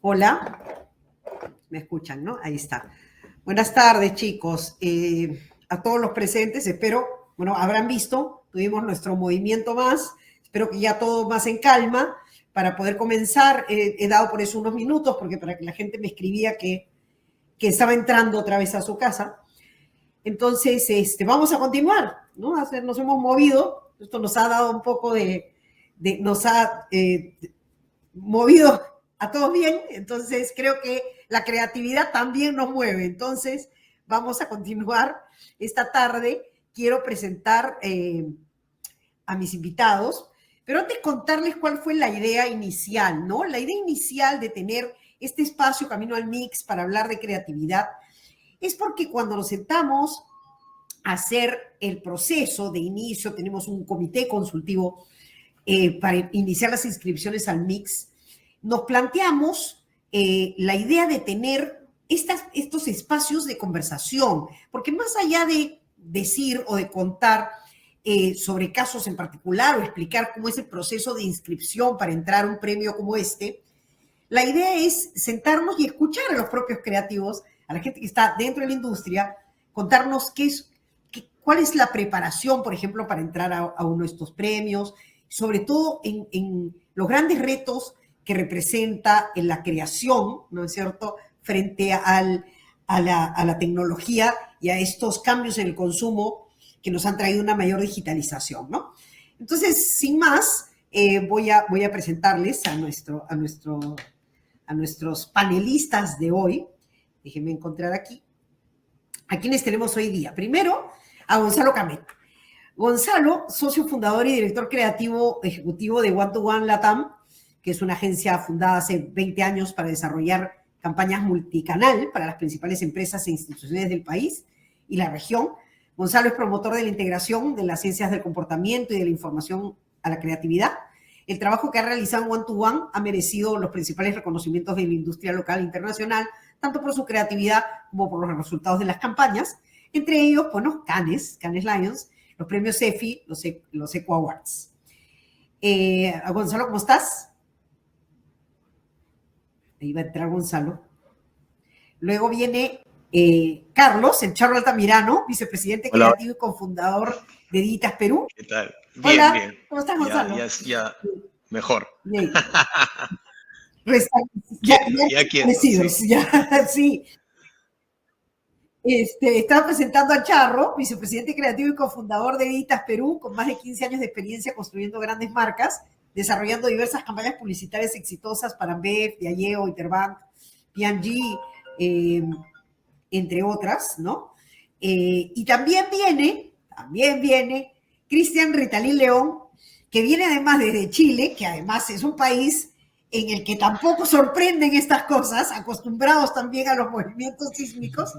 Hola, me escuchan, ¿no? Ahí está. Buenas tardes, chicos. A todos los presentes, espero, bueno, habrán visto, tuvimos nuestro movimiento más, espero que ya todo más en calma para poder comenzar. He dado por eso unos minutos, porque para que la gente me escribía que estaba entrando otra vez a su casa. Entonces, vamos a continuar, ¿no? Nos hemos movido, esto nos ha dado un poco nos ha movido a todos bien, entonces creo que la creatividad también nos mueve. Entonces, vamos a continuar esta tarde. Quiero presentar a mis invitados, pero antes contarles cuál fue la idea inicial, ¿no? La idea inicial de tener este espacio Camino al Mix para hablar de creatividad es porque cuando nos sentamos a hacer el proceso de inicio, tenemos un comité consultivo para iniciar las inscripciones al Mix, nos planteamos la idea de tener estos espacios de conversación, porque más allá de decir o de contar sobre casos en particular o explicar cómo es el proceso de inscripción para entrar a un premio como este, la idea es sentarnos y escuchar a los propios creativos, a la gente que está dentro de la industria, contarnos cuál es la preparación, por ejemplo, para entrar a uno de estos premios, sobre todo en los grandes retos que representa en la creación, ¿no es cierto?, frente a la tecnología y a estos cambios en el consumo que nos han traído una mayor digitalización, ¿no? Entonces, sin más, voy a presentarles a nuestros panelistas de hoy. Déjenme encontrar aquí. ¿A quiénes tenemos hoy día? Primero, a Gonzalo Camet. Gonzalo, socio fundador y director creativo ejecutivo de One to One Latam, que es una agencia fundada hace 20 años para desarrollar campañas multicanal para las principales empresas e instituciones del país y la región. Gonzalo es promotor de la integración de las ciencias del comportamiento y de la información a la creatividad. El trabajo que ha realizado en One to One ha merecido los principales reconocimientos de la industria local e internacional, tanto por su creatividad como por los resultados de las campañas, entre ellos, bueno, Cannes Lions, los premios EFI, los Eco Awards. Gonzalo, ¿cómo estás? Ahí va a entrar Gonzalo. Luego viene Carlos, el Charro Altamirano, vicepresidente creativo y cofundador de Digitas Perú. ¿Qué tal? Bien, hola, bien. ¿Cómo estás, Gonzalo? Ya, mejor. Bien. Sí. Estaba presentando a Charro, vicepresidente creativo y cofundador de Digitas Perú, con más de 15 años de experiencia construyendo grandes marcas, desarrollando diversas campañas publicitarias exitosas para Ambev, Diageo, Interbank, P&G, entre otras, ¿no? Y también viene Cristian Ritalin León, que viene además desde Chile, que además es un país en el que tampoco sorprenden estas cosas, acostumbrados también a los movimientos sísmicos.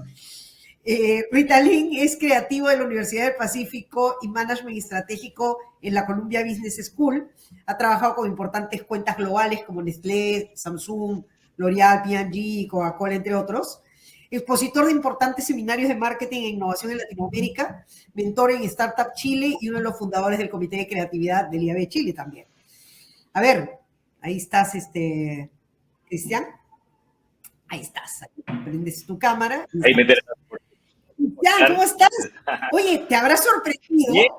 Ritalin es creativo de la Universidad del Pacífico y Management Estratégico en la Columbia Business School. Ha trabajado con importantes cuentas globales como Nestlé, Samsung, L'Oreal, P&G, Coca-Cola, entre otros. Expositor de importantes seminarios de marketing e innovación en Latinoamérica, mentor en Startup Chile y uno de los fundadores del Comité de Creatividad del IAB Chile también. A ver, ahí estás, Cristian. Ahí estás, ahí prendes tu cámara. Ahí me Ya, ¿cómo estás? Oye, ¿te habrá sorprendido? ¿Bien?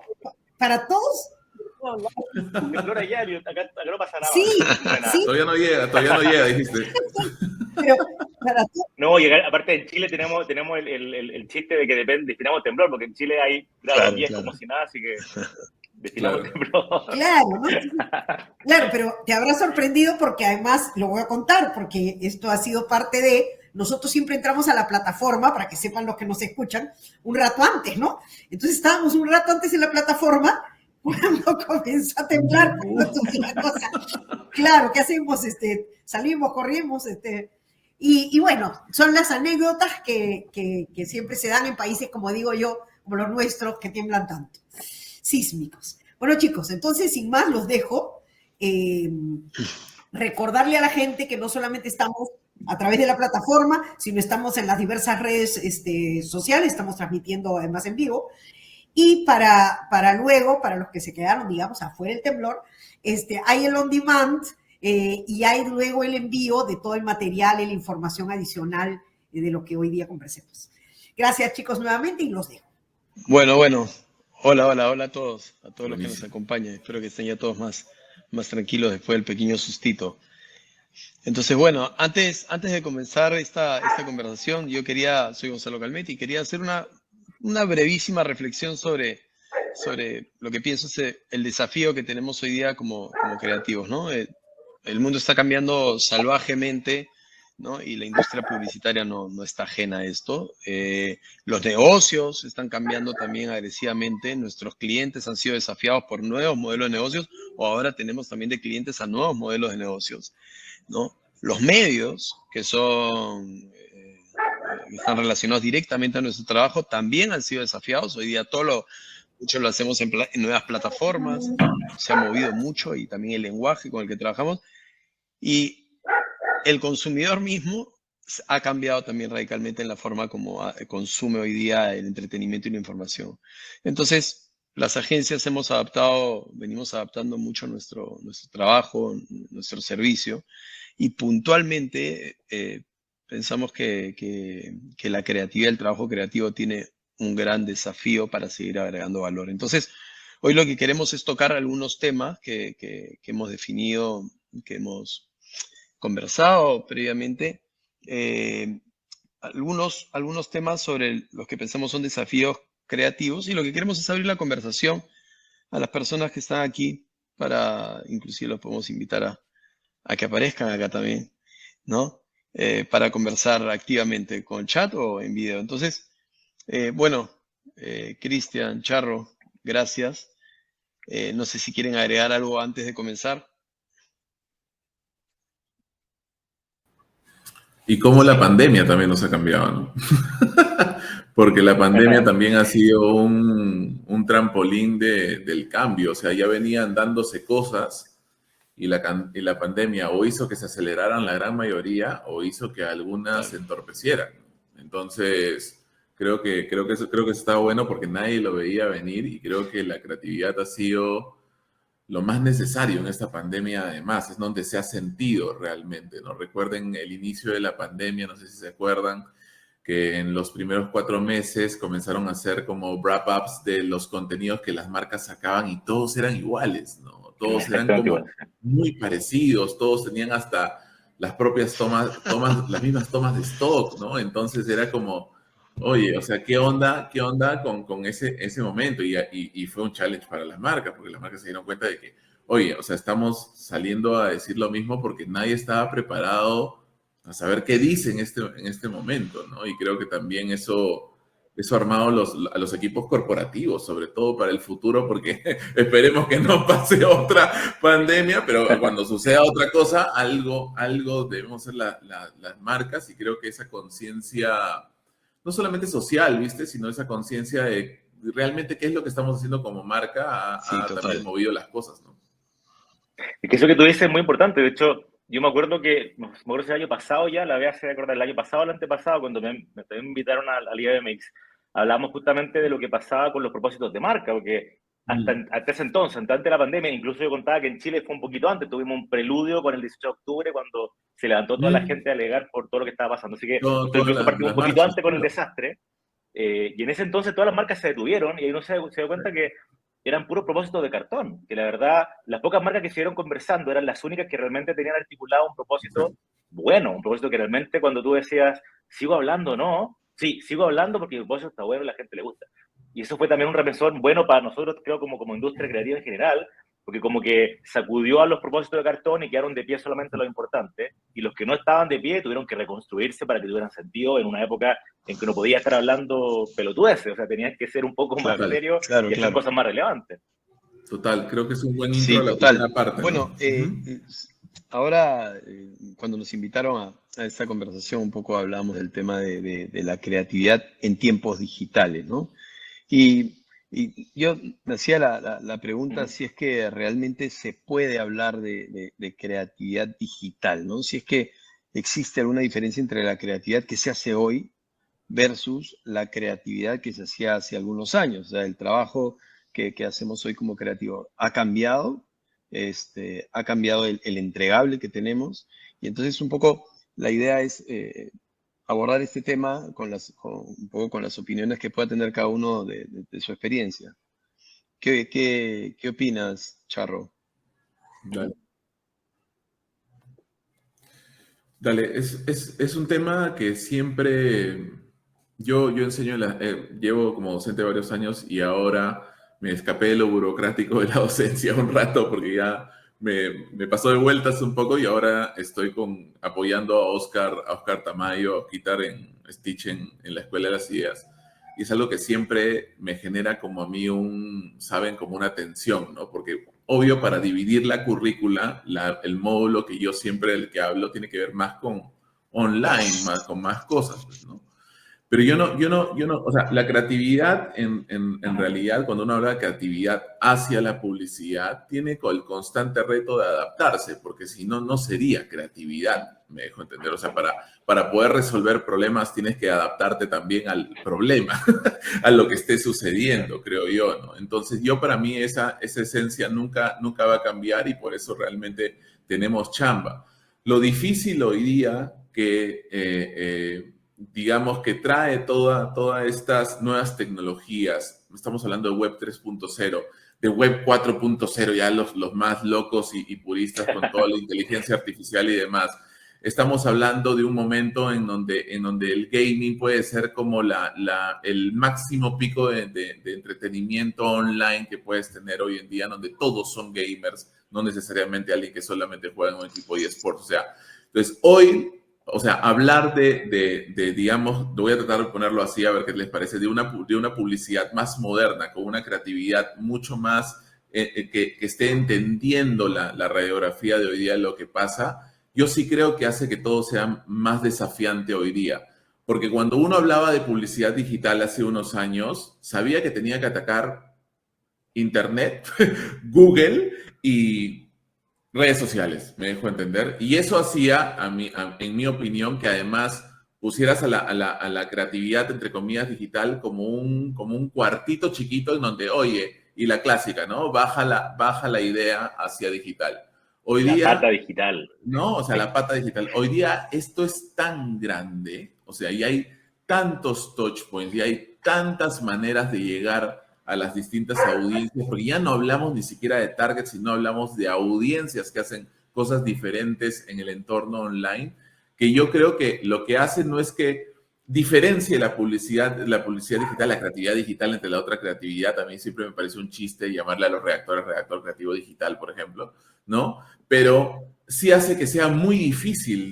Para todos. Acá no pasa nada. Sí, sí. Todavía no llega, dijiste. Pero para todos. No, llegar, aparte en Chile tenemos el chiste de que destinamos temblor, porque en Chile hay grado 10 como si nada, así que destinamos temblor. Claro, ¿no? Claro, pero te habrá sorprendido porque además lo voy a contar, porque esto ha sido parte de... Nosotros siempre entramos a la plataforma, para que sepan los que nos escuchan, un rato antes, ¿no? Entonces estábamos un rato antes en la plataforma cuando comenzó a temblar. Claro, ¿qué hacemos? Salimos, corrimos, y bueno, son las anécdotas que siempre se dan en países, como digo yo, como los nuestros, que tiemblan tanto, sísmicos. Bueno, chicos, entonces, sin más, los dejo. Recordarle a la gente que no solamente estamos a través de la plataforma, sino estamos en las diversas redes sociales, estamos transmitiendo además en vivo. Y para luego, para los que se quedaron, digamos, afuera del temblor, hay el on demand y hay luego el envío de todo el material y la información adicional de lo que hoy día conversemos. Gracias, chicos, nuevamente y los dejo. Bueno. Hola a todos los que nos Buenísimo. acompañan. Espero que estén ya todos más tranquilos después del pequeño sustito. Entonces, bueno, antes de comenzar esta conversación, soy Gonzalo Calmetti, y quería hacer una brevísima reflexión sobre lo que pienso es el desafío que tenemos hoy día como creativos, ¿no? El mundo está cambiando salvajemente, ¿no? Y la industria publicitaria no está ajena a esto. Los negocios están cambiando también agresivamente. Nuestros clientes han sido desafiados por nuevos modelos de negocios, o ahora tenemos también de clientes a nuevos modelos de negocios, ¿no? Los medios, que están relacionados directamente a nuestro trabajo, también han sido desafiados. Hoy día mucho lo hacemos en nuevas plataformas, se ha movido mucho, y también el lenguaje con el que trabajamos. Y el consumidor mismo ha cambiado también radicalmente en la forma como consume hoy día el entretenimiento y la información. Entonces, las agencias venimos adaptando mucho nuestro trabajo, nuestro servicio, y puntualmente pensamos que la creatividad, el trabajo creativo tiene un gran desafío para seguir agregando valor. Entonces, hoy lo que queremos es tocar algunos temas que hemos definido, que hemos conversado previamente, algunos temas sobre los que pensamos son desafíos creativos, y lo que queremos es abrir la conversación a las personas que están aquí, inclusive los podemos invitar a que aparezcan acá también, ¿no? Para conversar activamente con chat o en video. Entonces, Cristian, Charro, gracias. No sé si quieren agregar algo antes de comenzar. Y cómo la pandemia también nos ha cambiado, ¿no? Porque la pandemia también ha sido un trampolín del cambio. O sea, ya venían dándose cosas, y la pandemia o hizo que se aceleraran la gran mayoría, o hizo que algunas se entorpecieran. Entonces, creo que está bueno porque nadie lo veía venir, y creo que la creatividad ha sido lo más necesario en esta pandemia. Además, es donde se ha sentido realmente, ¿no? Recuerden el inicio de la pandemia, no sé si se acuerdan, que en los primeros 4 meses comenzaron a hacer como wrap-ups de los contenidos que las marcas sacaban, y todos eran iguales, ¿no? Todos eran como muy parecidos, todos tenían hasta las propias las mismas tomas de stock, ¿no? Entonces era como, oye, o sea, ¿qué onda con ese momento? Y fue un challenge para las marcas, porque las marcas se dieron cuenta de que, oye, o sea, estamos saliendo a decir lo mismo porque nadie estaba preparado a saber qué dice en este momento, ¿no? Y creo que también eso ha armado a los equipos corporativos, sobre todo para el futuro, porque esperemos que no pase otra pandemia, pero cuando suceda otra cosa, algo debemos hacer las marcas, y creo que esa conciencia, no solamente social, ¿viste? Sino esa conciencia de realmente qué es lo que estamos haciendo como marca, ha también movido las cosas, ¿no? Es que eso que tú dices es muy importante. De hecho, yo me acuerdo que el año pasado ya, la vez se recordar, el año pasado o el antepasado, cuando me invitaron al IABMX, hablamos justamente de lo que pasaba con los propósitos de marca, porque hasta ese entonces, antes de la pandemia, incluso yo contaba que en Chile fue un poquito antes, tuvimos un preludio con el 18 de octubre, cuando se levantó toda la gente a alegar por todo lo que estaba pasando. Así que incluso partimos un poquito antes con el desastre, y en ese entonces todas las marcas se detuvieron, y ahí uno se dio cuenta que eran puros propósitos de cartón, que la verdad, las pocas marcas que siguieron conversando eran las únicas que realmente tenían articulado un propósito bueno, un propósito que realmente cuando tú decías, ¿sigo hablando? No, sí, sigo hablando porque el propósito está bueno y a la gente le gusta. Y eso fue también un remesón bueno para nosotros, creo, como industria creativa en general, porque como que sacudió a los propósitos de cartón y quedaron de pie solamente lo importante, y los que no estaban de pie tuvieron que reconstruirse para que tuvieran sentido en una época en que no podía estar hablando pelotudeces, o sea, tenías que ser un poco más serio y hacer cosas más relevantes. Total, creo que es un buen intro a la primera parte, ¿no? Bueno, ahora, cuando nos invitaron a esta conversación, un poco hablamos del tema de la creatividad en tiempos digitales, ¿no? Y yo me hacía la pregunta si es que realmente se puede hablar de creatividad digital, ¿no? Si es que existe alguna diferencia entre la creatividad que se hace hoy versus la creatividad que se hacía hace algunos años. O sea, el trabajo que hacemos hoy como creativo ha cambiado ha cambiado el entregable que tenemos, y entonces un poco la idea es abordar este tema un poco con las opiniones que pueda tener cada uno de su experiencia. ¿Qué opinas, Charro? Dale. Dale, es un tema que siempre yo enseño, llevo como docente varios años y ahora me escapé de lo burocrático de la docencia un rato porque ya me pasó de vueltas un poco y ahora estoy apoyando a Oscar Tamayo, a quitar en Stitch en la Escuela de las Ideas. Y es algo que siempre me genera como a mí ¿saben? Como una tensión, ¿no? Porque obvio, para dividir la currícula, el módulo que yo siempre del que hablo tiene que ver más con online, con más cosas, pues, ¿no? Pero o sea, la creatividad en realidad, cuando uno habla de creatividad hacia la publicidad, tiene el constante reto de adaptarse, porque si no, no sería creatividad, me dejo entender. O sea, para poder resolver problemas tienes que adaptarte también al problema, a lo que esté sucediendo, creo yo, ¿no? Entonces, para mí esa esencia nunca va a cambiar y por eso realmente tenemos chamba. Lo difícil hoy día que digamos que trae todas estas nuevas tecnologías. Estamos hablando de Web 3.0, de Web 4.0, ya los más locos y puristas con toda la inteligencia artificial y demás. Estamos hablando de un momento en donde el gaming puede ser como el máximo pico de entretenimiento online que puedes tener hoy en día, donde todos son gamers, no necesariamente alguien que solamente juega en un equipo de eSports. O sea, entonces hoy... O sea, hablar digamos, voy a tratar de ponerlo así, a ver qué les parece, de una publicidad más moderna, con una creatividad mucho más, que esté entendiendo la radiografía de hoy día, lo que pasa, yo sí creo que hace que todo sea más desafiante hoy día. Porque cuando uno hablaba de publicidad digital hace unos años, sabía que tenía que atacar Internet, Google y redes sociales, me dejo entender. Y eso hacía, en mi opinión, que además pusieras a la creatividad, entre comillas, digital como un cuartito chiquito en donde, oye, y la clásica, ¿no? Baja la idea hacia digital. Hoy día... La pata digital. No, o sea, la pata digital. Hoy día esto es tan grande, o sea, y hay tantos touch points, y hay tantas maneras de llegar a las distintas audiencias, porque ya no hablamos ni siquiera de targets, sino hablamos de audiencias que hacen cosas diferentes en el entorno online, que yo creo que lo que hace no es que diferencie la publicidad digital, la creatividad digital entre la otra creatividad. A mí siempre me parece un chiste llamarle a los redactores redactor creativo digital, por ejemplo, ¿no? Pero sí hace que sea muy difícil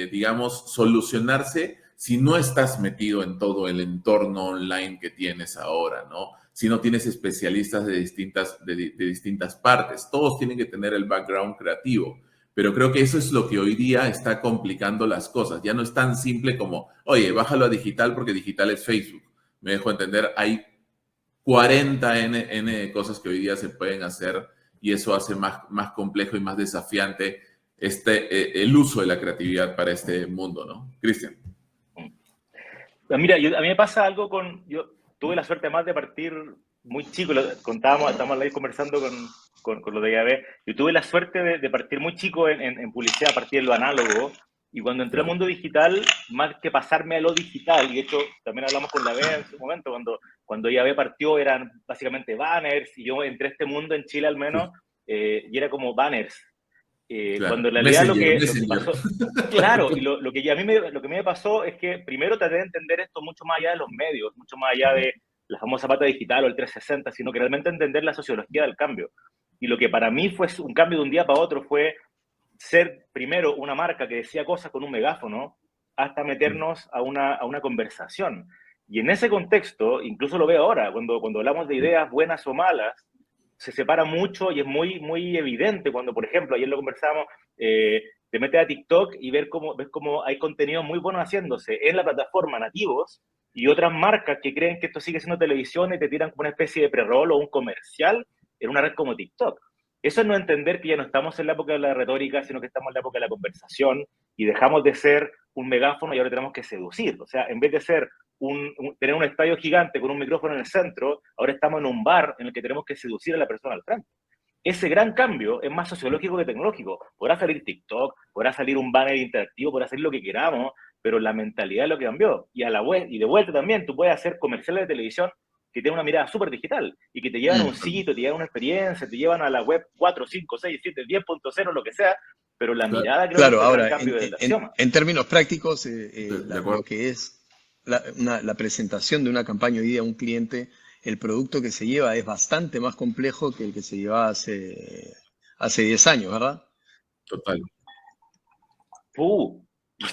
digamos, solucionarse si no estás metido en todo el entorno online que tienes ahora, ¿no? Si no tienes especialistas de distintas partes. Todos tienen que tener el background creativo. Pero creo que eso es lo que hoy día está complicando las cosas. Ya no es tan simple como, oye, bájalo a digital porque digital es Facebook. Me dejo entender, hay 40 N cosas que hoy día se pueden hacer y eso hace más complejo y más desafiante el uso de la creatividad para este mundo, ¿no? Cristian. Mira, a mí me pasa algo yo tuve la suerte además de partir muy chico, estábamos ahí conversando con lo de IAB, yo tuve la suerte de partir muy chico en publicidad, a partir de lo análogo, y cuando entré al mundo digital, más que pasarme a lo digital, y de hecho también hablamos con la BEA en su momento, cuando IAB partió eran básicamente banners, y yo entré a este mundo en Chile al menos, y era como banners. Claro. Cuando en realidad lo que pasó, claro, y lo que a mí me pasó es que primero traté de entender esto mucho más allá de los medios, mucho más allá de la famosa pata digital o el 360, sino que realmente entender la sociología del cambio. Y lo que para mí fue un cambio de un día para otro fue ser primero una marca que decía cosas con un megáfono hasta meternos a una conversación. Y en ese contexto, incluso lo veo ahora, cuando hablamos de ideas buenas o malas, se separa mucho y es muy evidente cuando, por ejemplo, ayer lo conversamos, te metes a TikTok y ves cómo hay contenidos muy buenos haciéndose en la plataforma nativos y otras marcas que creen que esto sigue siendo televisión y te tiran como una especie de pre-roll o un comercial en una red como TikTok. Eso es no entender que ya no estamos en la época de la retórica, sino que estamos en la época de la conversación y dejamos de ser un megáfono y ahora tenemos que seducir. O sea, en vez de ser tener un estadio gigante con un micrófono en el centro, ahora estamos en un bar en el que tenemos que seducir a la persona al frente. ese gran cambio es más sociológico que tecnológico. Podrá salir TikTok, podrá salir un banner interactivo, podrá salir lo que queramos, pero la mentalidad es lo que cambió. Y, a la web, y de vuelta también, tú puedes hacer comerciales de televisión que tienen una mirada súper digital y que te llevan a un sitio, te llevan a una experiencia, te llevan a la web 4, 5, 6, 7, 10.0, lo que sea, pero la mirada creo que es el gran cambio del axioma. En términos prácticos, De lo acuerdo. que es la presentación de una campaña hoy día a un cliente, el producto que se lleva es bastante más complejo que el que se llevaba hace 10 años, ¿verdad? Total. Por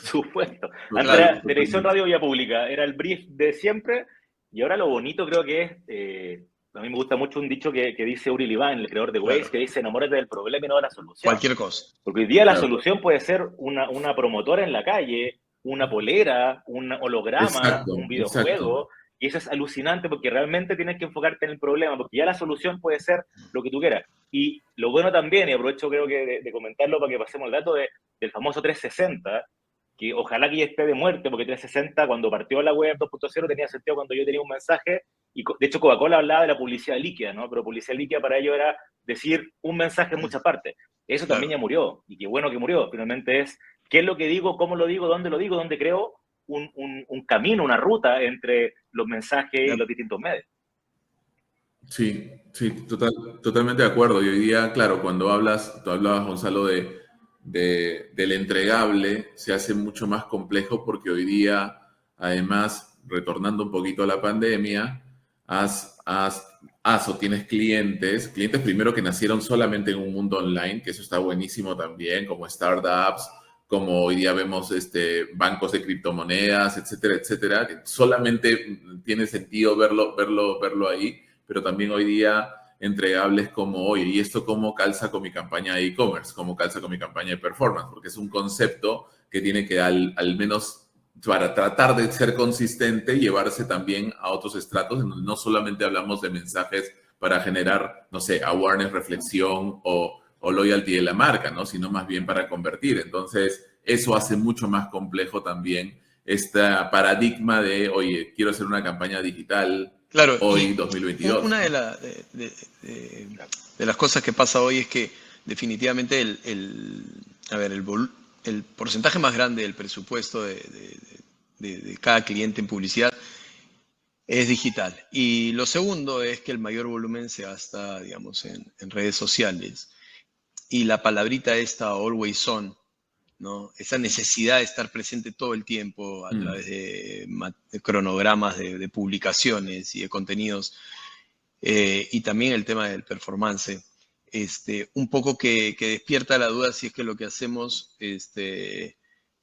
supuesto. Antes Total, era televisión, radio, vía pública. Era el brief de siempre. Y ahora lo bonito creo que es, a mí me gusta mucho un dicho que dice Uri Liván, el creador de Waze, Claro. que dice, enamórate del problema y no de la solución. Cualquier cosa. Porque hoy día la Claro. solución puede ser una promotora en la calle, una polera, un holograma, Exacto, un videojuego. exacto. Y eso es alucinante porque realmente tienes que enfocarte en el problema, porque ya la solución puede ser lo que tú quieras. Y lo bueno también, y aprovecho creo que de comentarlo para que pasemos el dato del famoso 360, que ojalá que ya esté de muerte, porque 360 cuando partió la web 2.0 tenía sentido cuando yo tenía un mensaje, y de hecho Coca-Cola hablaba de la publicidad líquida, ¿no? Pero publicidad líquida para ello era decir un mensaje en muchas partes. Eso Claro. también ya murió, y qué bueno que murió. Finalmente es qué es lo que digo, cómo lo digo, dónde creo un camino, una ruta entre los mensajes y los distintos medios. Sí, sí, totalmente de acuerdo. Y hoy día, claro, cuando tú hablabas, Gonzalo, del entregable, se hace mucho más complejo porque hoy día, además, retornando un poquito a la pandemia, o tienes clientes primero que nacieron solamente en un mundo online, que eso está buenísimo también, como startups, como hoy día vemos bancos de criptomonedas, etcétera, etcétera, que solamente tiene sentido verlo ahí, pero también hoy día entregables como, oye, ¿y esto cómo calza con mi campaña de e-commerce? ¿Cómo calza con mi campaña de performance? Porque es un concepto que tiene que al menos para tratar de ser consistente, llevarse también a otros estratos, en donde no solamente hablamos de mensajes para generar, no sé, awareness, reflexión o loyalty de la marca, ¿no? Sino más bien para convertir. Entonces, eso hace mucho más complejo también este paradigma de, oye, quiero hacer una campaña digital, Claro, hoy, y 2022. una de las cosas que pasa hoy es que definitivamente el porcentaje más grande del presupuesto de cada cliente en publicidad es digital. Y lo segundo es que el mayor volumen se gasta, digamos, en redes sociales. Y la palabrita esta, always on, ¿no? Esa necesidad de estar presente todo el tiempo a través de cronogramas de publicaciones y de contenidos, y también el tema del performance, un poco que despierta la duda si es que lo que hacemos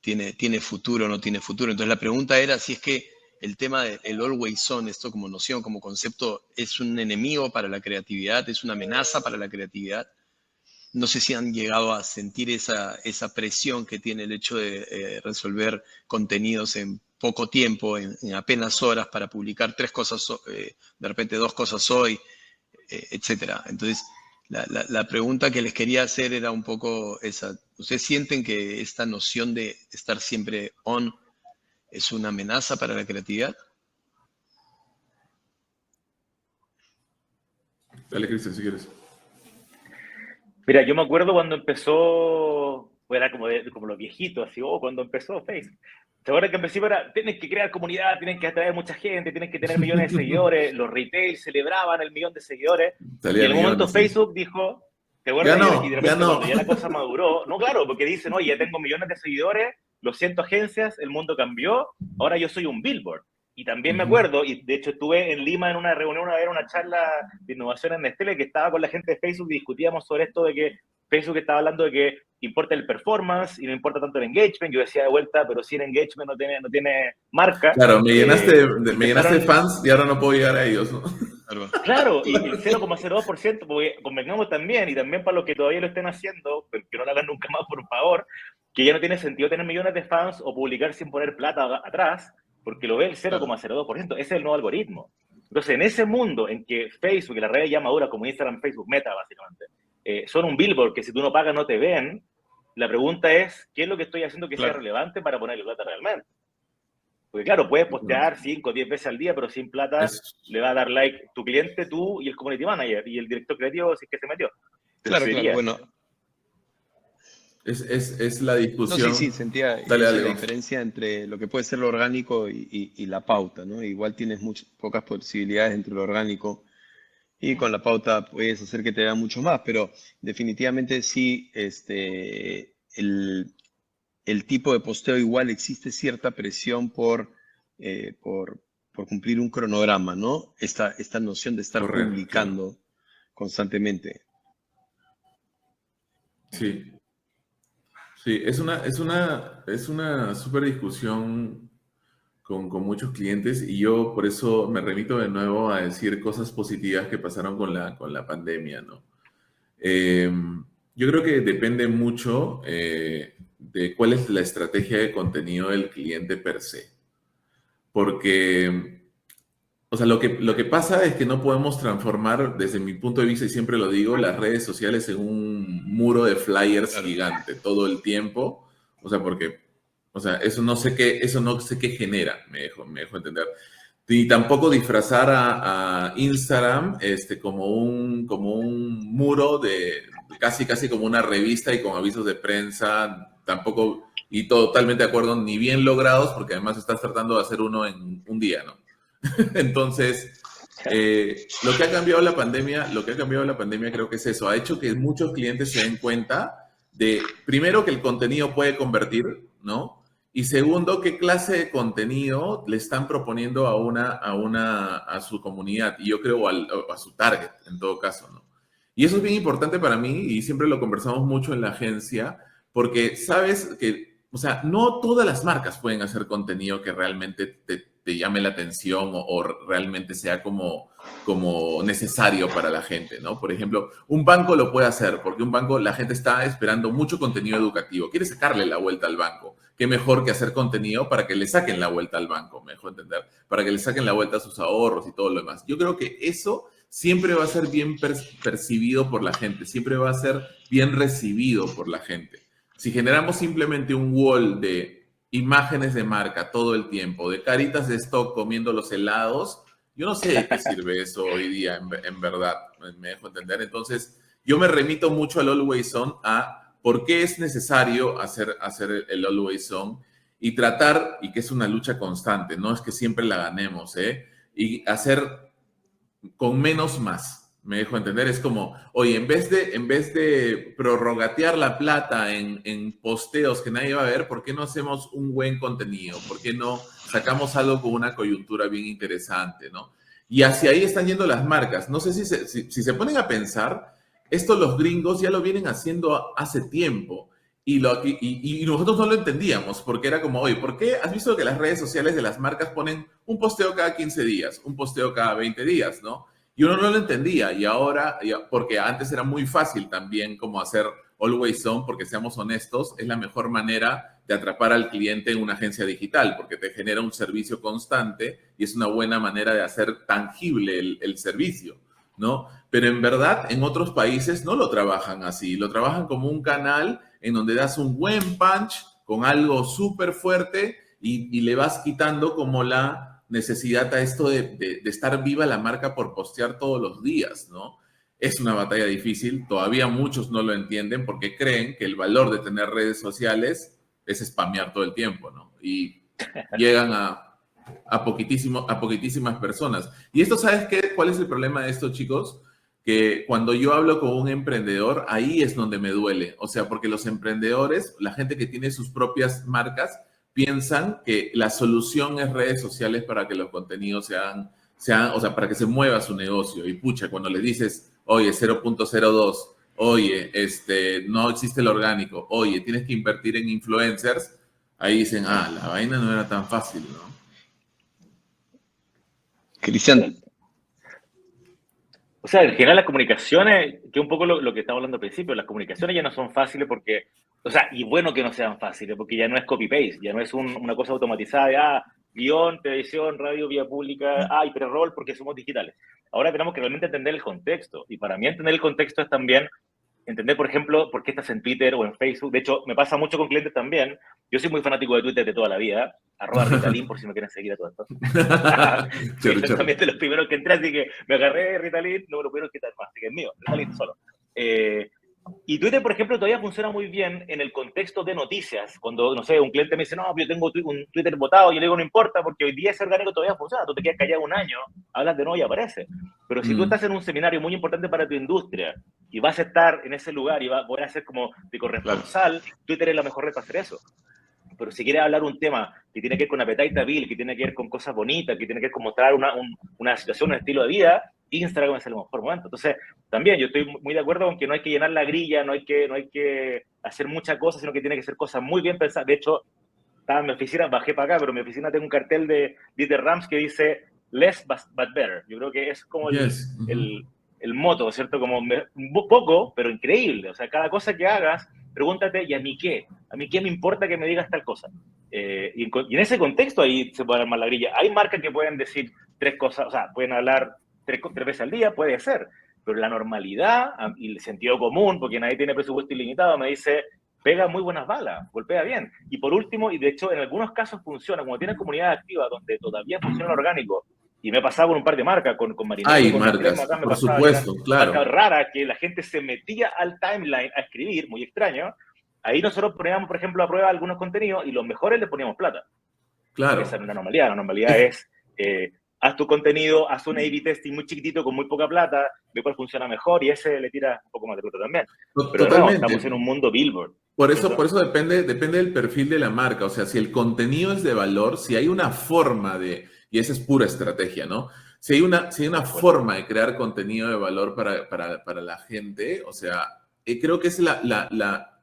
tiene futuro o no tiene futuro. Entonces la pregunta era si es que el tema del always on, esto como noción, como concepto, es un enemigo para la creatividad, es una amenaza para la creatividad. No sé si han llegado a sentir esa presión que tiene el hecho de resolver contenidos en poco tiempo, en apenas horas, para publicar 3 cosas, de repente 2 cosas hoy, etcétera. Entonces, la pregunta que les quería hacer era un poco esa. ¿Ustedes sienten que esta noción de estar siempre on es una amenaza para la creatividad? Dale, Cristian, si quieres. Mira, yo me acuerdo cuando empezó, era como los viejitos, así, cuando empezó Facebook. ¿Te acuerdas que en principio era, tienes que crear comunidad, tienes que atraer mucha gente, tienes que tener millones de seguidores, los retail celebraban el 1.000.000 de seguidores, y en un momento Facebook dijo, ¿te acuerdas? Y de repente cuando ya la cosa maduró, no, claro, porque dicen, oye, ya tengo millones de seguidores, lo siento agencias, el mundo cambió, ahora yo soy un billboard. Y también me acuerdo, y de hecho estuve en Lima en una reunión, una charla de innovación en Nestlé, que estaba con la gente de Facebook y discutíamos sobre esto de que Facebook estaba hablando de que importa el performance y no importa tanto el engagement. Yo decía de vuelta, pero sin engagement no tiene marca. Claro, me llenaste de fans y ahora no puedo llegar a ellos, ¿no? Claro, y el 0,02%, porque convengamos también, y también para los que todavía lo estén haciendo, pero que no lo hagan nunca más, por favor, que ya no tiene sentido tener millones de fans o publicar sin poner plata atrás, porque lo ve el 0,02%. Ese es el nuevo algoritmo. Entonces, en ese mundo en que Facebook y las redes ya maduras, como Instagram, Facebook, Meta, básicamente, son un billboard que si tú no pagas no te ven, la pregunta es, ¿qué es lo que estoy haciendo que sea relevante para ponerle plata realmente? Porque claro, puedes postear 5 o 10 veces al día, pero sin plata le va a dar like tu cliente, tú y el community manager y el director creativo si es que se metió. Claro, bueno. Es la discusión. No, sí, sentía Dale, la diferencia entre lo que puede ser lo orgánico y la pauta, ¿no? Igual tienes pocas posibilidades entre lo orgánico y con la pauta puedes hacer que te vea mucho más, pero definitivamente sí, el tipo de posteo igual existe cierta presión por cumplir un cronograma, ¿no? Esta noción de estar Correcto, publicando claro. Constantemente. Sí. Sí, es una súper discusión con muchos clientes y yo por eso me remito de nuevo a decir cosas positivas que pasaron con la pandemia, ¿no? Eh, yo creo que depende mucho de cuál es la estrategia de contenido del cliente per se. Porque, o sea, lo que pasa es que no podemos transformar, desde mi punto de vista, y siempre lo digo, las redes sociales en un muro de flyers gigante todo el tiempo. O sea, porque, o sea, eso no sé qué genera, me dejo entender. Y tampoco disfrazar a Instagram como un muro de casi como una revista y con avisos de prensa, tampoco, y totalmente de acuerdo, ni bien logrados, porque además estás tratando de hacer uno en un día, ¿no? Entonces, lo que ha cambiado la pandemia creo que es eso, ha hecho que muchos clientes se den cuenta de, primero, que el contenido puede convertir, ¿no? Y segundo, qué clase de contenido le están proponiendo a su comunidad, y yo creo a su target, en todo caso, ¿no? Y eso es bien importante para mí, y siempre lo conversamos mucho en la agencia, porque sabes que, o sea, no todas las marcas pueden hacer contenido que realmente te llame la atención o realmente sea como necesario para la gente, ¿no? Por ejemplo, un banco lo puede hacer, porque un banco, la gente está esperando mucho contenido educativo, quiere sacarle la vuelta al banco. Qué mejor que hacer contenido para que le saquen la vuelta al banco, me dejo entender, para que le saquen la vuelta a sus ahorros y todo lo demás. Yo creo que eso siempre va a ser bien percibido por la gente, siempre va a ser bien recibido por la gente. Si generamos simplemente un wall de imágenes de marca todo el tiempo, de caritas de stock comiendo los helados, yo no sé de qué sirve eso hoy día, en verdad, me dejo entender. Entonces, yo me remito mucho al Always On, a por qué es necesario hacer el Always On y tratar, y que es una lucha constante, no es que siempre la ganemos, y hacer con menos más. Me dejo entender, es como, oye, en vez de prorrogatear la plata en posteos que nadie va a ver, ¿por qué no hacemos un buen contenido? ¿Por qué no sacamos algo con una coyuntura bien interesante, ¿no? Y hacia ahí están yendo las marcas. No sé si se ponen a pensar, esto los gringos ya lo vienen haciendo hace tiempo y nosotros no lo entendíamos porque era como, oye, ¿por qué has visto que las redes sociales de las marcas ponen un posteo cada 15 días, un posteo cada 20 días, ¿no? Y uno no lo entendía y ahora, porque antes era muy fácil también como hacer Always On, porque seamos honestos, es la mejor manera de atrapar al cliente en una agencia digital, porque te genera un servicio constante y es una buena manera de hacer tangible el servicio, ¿no? Pero en verdad, en otros países no lo trabajan así, lo trabajan como un canal en donde das un buen punch con algo súper fuerte y le vas quitando como la necesidad a esto de estar viva la marca por postear todos los días, ¿no? Es una batalla difícil, todavía muchos no lo entienden porque creen que el valor de tener redes sociales es spamear todo el tiempo, ¿no? Y llegan a poquitísimas personas. Y esto, ¿sabes qué? ¿Cuál es el problema de esto, chicos? Que cuando yo hablo con un emprendedor, ahí es donde me duele. O sea, porque los emprendedores, la gente que tiene sus propias marcas, piensan que la solución es redes sociales para que los contenidos sean, o sea, para que se mueva su negocio. Y pucha, cuando le dices, oye, 0.02, oye, no existe el orgánico, oye, tienes que invertir en influencers, ahí dicen, la vaina no era tan fácil, ¿no? Cristian. O sea, en general las comunicaciones, que es un poco lo que estamos hablando al principio, las comunicaciones ya no son fáciles porque, o sea, y bueno que no sean fáciles, porque ya no es copy-paste, ya no es una cosa automatizada de, guión, televisión, radio, vía pública, y pre-roll porque somos digitales. Ahora tenemos que realmente entender el contexto, y para mí entender el contexto es también entender, por ejemplo, por qué estás en Twitter o en Facebook. De hecho, me pasa mucho con clientes también. Yo soy muy fanático de Twitter de toda la vida. @Ritalin, por si me quieren seguir a todo esto. Soy también de los primeros que entré, así que me agarré Ritalin, no me lo pudieron quitar más, así que es mío, Ritalin solo. Y Twitter, por ejemplo, todavía funciona muy bien en el contexto de noticias. Cuando, no sé, un cliente me dice, no, yo tengo un Twitter botado, yo le digo, no importa, porque hoy día ese orgánico todavía funciona. Tú te quedas callado un año, hablas de nuevo y aparece. Pero si tú estás en un seminario muy importante para tu industria y vas a estar en ese lugar y vas a poder hacer como de corresponsal, Twitter es la mejor red para hacer eso. Pero si quieres hablar un tema que tiene que ver con appetite bill, que tiene que ver con cosas bonitas, que tiene que ver con mostrar una situación, un estilo de vida, Instagram es el mejor momento. Entonces, también yo estoy muy de acuerdo con que no hay que llenar la grilla, no hay que hacer muchas cosas, sino que tiene que ser cosas muy bien pensadas. De hecho, estaba en mi oficina, bajé para acá, pero en mi oficina tengo un cartel de Dieter Rams que dice less but better. Yo creo que es como el moto, ¿cierto? Como poco, pero increíble. O sea, cada cosa que hagas, pregúntate, ¿y a mí qué? ¿A mí qué me importa que me digas tal cosa? Y en ese contexto ahí se puede armar la grilla. Hay marcas que pueden decir 3 cosas, o sea, pueden hablar 3 veces al día, puede ser, pero la normalidad y el sentido común, porque nadie tiene presupuesto ilimitado, me dice, pega muy buenas balas, golpea bien. Y por último, y de hecho en algunos casos funciona, como tienes comunidad activa donde todavía funciona el orgánico, y me he pasado con un par de marcas, con Marinero, Hay con marcas, Crema, por supuesto, claro. Marcas raras que la gente se metía al timeline a escribir, muy extraño. Ahí nosotros poníamos, por ejemplo, a prueba algunos contenidos y los mejores le poníamos plata. Claro. Esa no es la normalidad. La normalidad es, haz tu contenido, haz un A/B testing muy chiquitito con muy poca plata, ve cuál funciona mejor y ese le tira un poco más de plata también. Pero no, estamos en un mundo Billboard. Por eso depende del perfil de la marca. O sea, si el contenido es de valor, si hay una forma de, y esa es pura estrategia, ¿no? Si hay una forma de crear contenido de valor para la gente, o sea, creo que es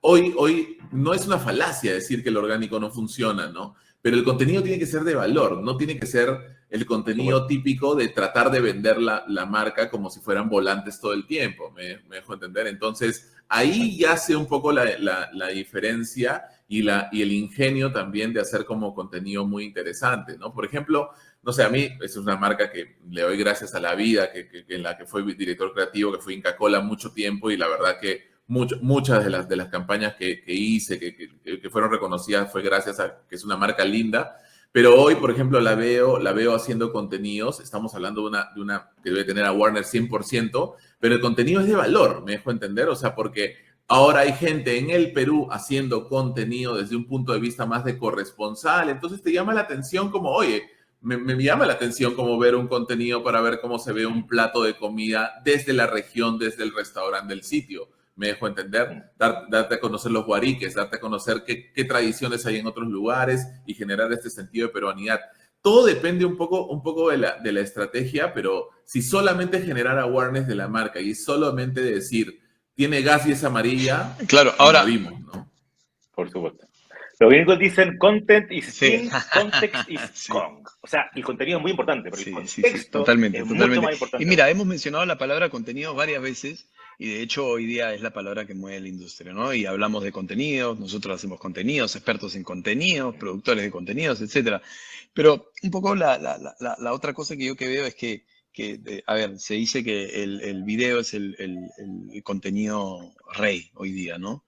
hoy no es una falacia decir que el orgánico no funciona, ¿no? Pero el contenido tiene que ser de valor, no tiene que ser el contenido típico de tratar de vender la marca como si fueran volantes todo el tiempo, me dejo entender. Entonces, ahí ya hace un poco la diferencia y el ingenio también de hacer como contenido muy interesante, ¿no? Por ejemplo, no sé, a mí es una marca que le doy gracias a la vida, en la que fui director creativo, que fui Inca Kola mucho tiempo y la verdad que muchas de las campañas que hice, que fueron reconocidas, fue gracias a que es una marca linda. Pero hoy, por ejemplo, la veo haciendo contenidos. Estamos hablando de una que debe tener a Warner 100%, pero el contenido es de valor, me dejo entender. O sea, porque ahora hay gente en el Perú haciendo contenido desde un punto de vista más de corresponsal. Entonces te llama la atención como, oye, me llama la atención como ver un contenido para ver cómo se ve un plato de comida desde la región, desde el restaurante del sitio. Me dejo entender, darte a conocer los guariques, darte a conocer qué tradiciones hay en otros lugares y generar este sentido de peruanidad. Todo depende un poco de la estrategia, pero si solamente generar awareness de la marca y solamente decir, tiene gas y es amarilla, claro, ahora vimos, ¿no? Por supuesto. Los gringos dicen content is king, context is kong. O sea, el contenido es muy importante, pero el contexto totalmente. mucho más importante. Y mira, hemos mencionado la palabra contenido varias veces y de hecho hoy día es la palabra que mueve la industria, ¿no? Y hablamos de contenidos, nosotros hacemos contenidos, expertos en contenidos, productores de contenidos, etcétera. Pero un poco la otra cosa que yo veo es que a ver, se dice que el video es el contenido rey hoy día, ¿no?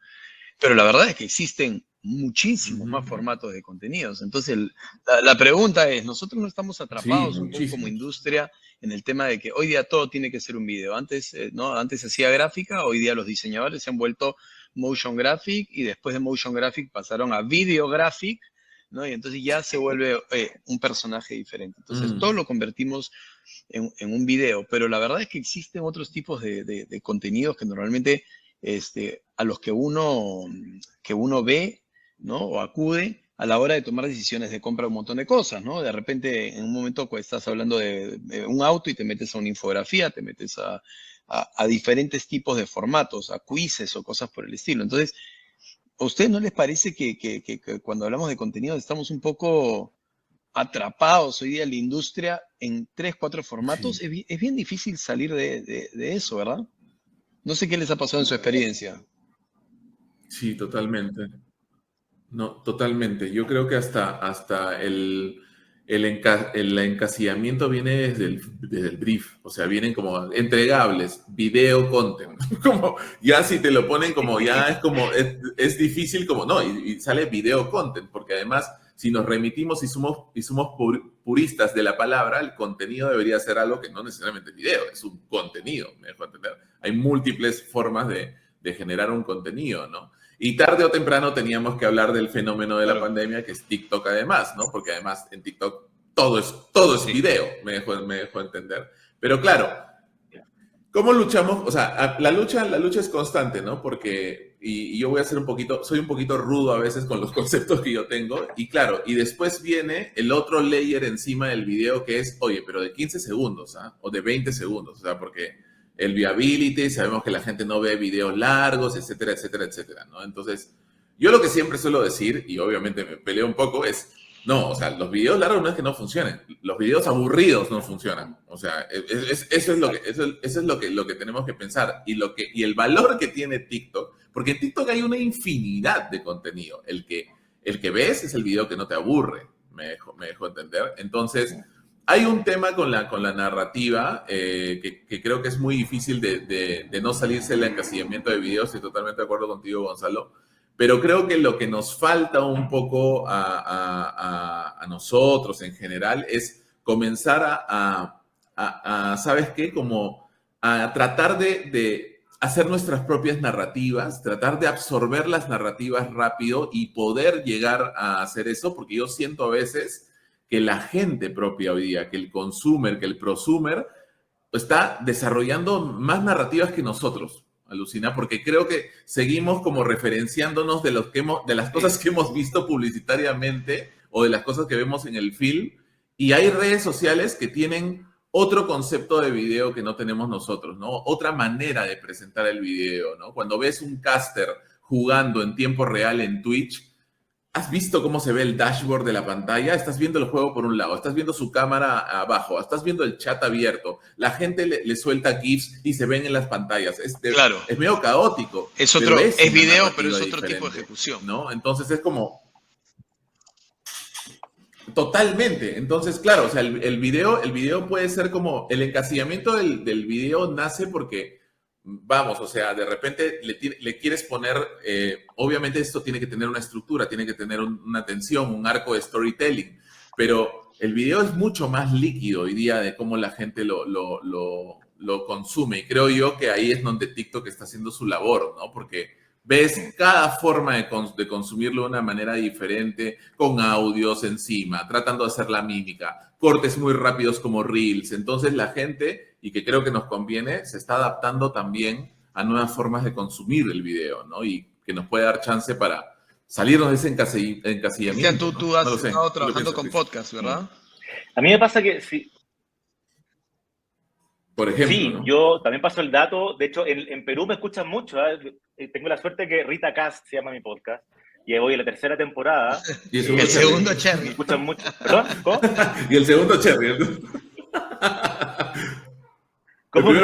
Pero la verdad es que existen muchísimos más formatos de contenidos. Entonces, la pregunta es, nosotros no estamos atrapados un poco como industria en el tema de que hoy día todo tiene que ser un video. Antes, ¿no? Antes se hacía gráfica, hoy día los diseñadores se han vuelto motion graphic y después de motion graphic pasaron a video graphic, ¿no? Y entonces ya se vuelve un personaje diferente. Entonces, todo lo convertimos en un video, pero la verdad es que existen otros tipos de contenidos que normalmente a los que uno ve, ¿no? O acude a la hora de tomar decisiones de compra de un montón de cosas, ¿no? De repente, en un momento estás hablando de un auto y te metes a una infografía, te metes a diferentes tipos de formatos, a quizzes o cosas por el estilo. Entonces, ¿a ustedes no les parece que cuando hablamos de contenido estamos un poco atrapados hoy día en la industria en 3, 4 formatos? Sí. Es bien difícil salir de eso, ¿verdad? No sé qué les ha pasado en su experiencia. Sí, totalmente. No, totalmente. Yo creo que hasta el encasillamiento viene desde el brief. O sea, vienen como entregables, video content. Como ya si te lo ponen como ya es difícil como, no, y sale video content, porque además si nos remitimos y somos puristas de la palabra, el contenido debería ser algo que no necesariamente es video, es un contenido, me dejo entender. Hay múltiples formas de generar un contenido, ¿no? Y tarde o temprano teníamos que hablar del fenómeno de la pandemia, que es TikTok además, ¿no? Porque además en TikTok todo es video, me dejó entender. Pero claro, ¿cómo luchamos? O sea, la lucha es constante, ¿no? Porque, y yo voy a ser soy un poquito rudo a veces con los conceptos que yo tengo, y claro, y después viene el otro layer encima del video que es, oye, pero de 15 segundos, ¿ah? O de 20 segundos, o sea, porque el viability, sabemos que la gente no ve videos largos, etcétera, etcétera, etcétera, ¿no? Entonces, yo lo que siempre suelo decir, y obviamente me peleo un poco, es, no, o sea, los videos largos no es que no funcionen, los videos aburridos no funcionan, o sea, eso es lo que tenemos que pensar, y el valor que tiene TikTok, porque en TikTok hay una infinidad de contenido, el que ves es el video que no te aburre, me dejo entender, entonces... Hay un tema con la narrativa que creo que es muy difícil de no salirse del encasillamiento de videos. Estoy totalmente de acuerdo contigo, Gonzalo. Pero creo que lo que nos falta un poco a nosotros en general es comenzar ¿sabes qué? Como a tratar de hacer nuestras propias narrativas, tratar de absorber las narrativas rápido y poder llegar a hacer eso, porque yo siento a veces que la gente propia hoy día, que el consumer, que el prosumer, está desarrollando más narrativas que nosotros, alucina, porque creo que seguimos como referenciándonos de las cosas que hemos visto publicitariamente o de las cosas que vemos en el film, y hay redes sociales que tienen otro concepto de video que no tenemos nosotros, ¿no? Otra manera de presentar el video, ¿no? Cuando ves un caster jugando en tiempo real en Twitch, ¿has visto cómo se ve el dashboard de la pantalla? Estás viendo el juego por un lado, estás viendo su cámara abajo, estás viendo el chat abierto, la gente le suelta GIFs y se ven en las pantallas. Claro. Es medio caótico. Es video, pero es otro tipo de ejecución, ¿no? Entonces es como... Totalmente. Entonces, claro, o sea, el video puede ser como... El encasillamiento del video nace porque... Vamos, o sea, de repente le quieres poner, obviamente esto tiene que tener una estructura, tiene que tener una tensión, un arco de storytelling, pero el video es mucho más líquido hoy día de cómo la gente lo consume, y creo yo que ahí es donde TikTok está haciendo su labor, ¿no? Porque ves cada forma de consumirlo de una manera diferente, con audios encima, tratando de hacer la mímica, cortes muy rápidos como reels, entonces la gente... y que creo que nos conviene, se está adaptando también a nuevas formas de consumir el video, ¿no? Y que nos puede dar chance para salirnos de ese encasillamiento. Cristian, tú ¿no? has No estado trabajando con podcasts, ¿verdad? A mí me pasa que sí. Por ejemplo, Sí, ¿no? yo también paso el dato. De hecho, en Perú me escuchan mucho. Tengo la suerte que Rita Cast se llama mi podcast. Y voy en la tercera temporada. Y el segundo Me Cherry. escuchan mucho. ¿Perdón? ¿Cómo? Y el segundo Cherry. ¿Cómo? El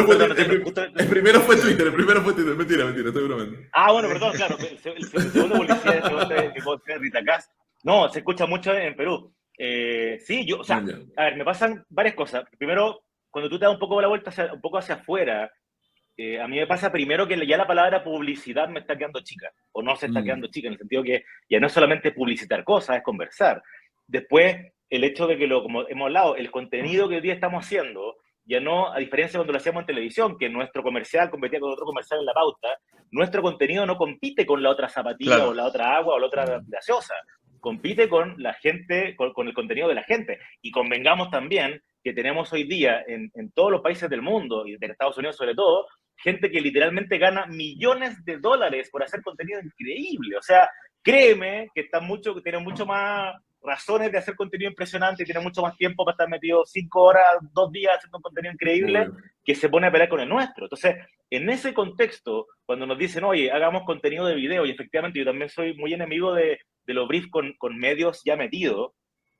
primero fue Perdón, Twitter. Mentira, estoy bromeando. Ah, bueno, perdón, claro. El segundo policía de mi podcast, Rita Cast. No, se escucha mucho en Perú. Sí, yo, o sea, a ver, me pasan varias cosas. Primero, cuando tú te das un poco la vuelta un poco hacia afuera, a mí me pasa primero que ya la palabra publicidad me está quedando chica, o no se está quedando chica, en el sentido que ya no es solamente publicitar cosas, es conversar. Después, el hecho de que, como hemos hablado, el contenido que hoy día estamos haciendo, ya no, a diferencia de cuando lo hacíamos en televisión, que nuestro comercial competía con otro comercial en la pauta, nuestro contenido no compite con la otra zapatilla, claro, o la otra agua o la otra gaseosa, compite con la gente, con el contenido de la gente. Y convengamos también que tenemos hoy día en todos los países del mundo, y de Estados Unidos sobre todo, gente que literalmente gana millones de dólares por hacer contenido increíble. O sea, créeme que que tienen mucho más razones de hacer contenido impresionante y tienen mucho más tiempo para estar metido 5 horas, 2 días haciendo un contenido increíble, que se pone a pelear con el nuestro. Entonces, en ese contexto, cuando nos dicen, oye, hagamos contenido de video, y efectivamente yo también soy muy enemigo de los briefs con medios ya metidos,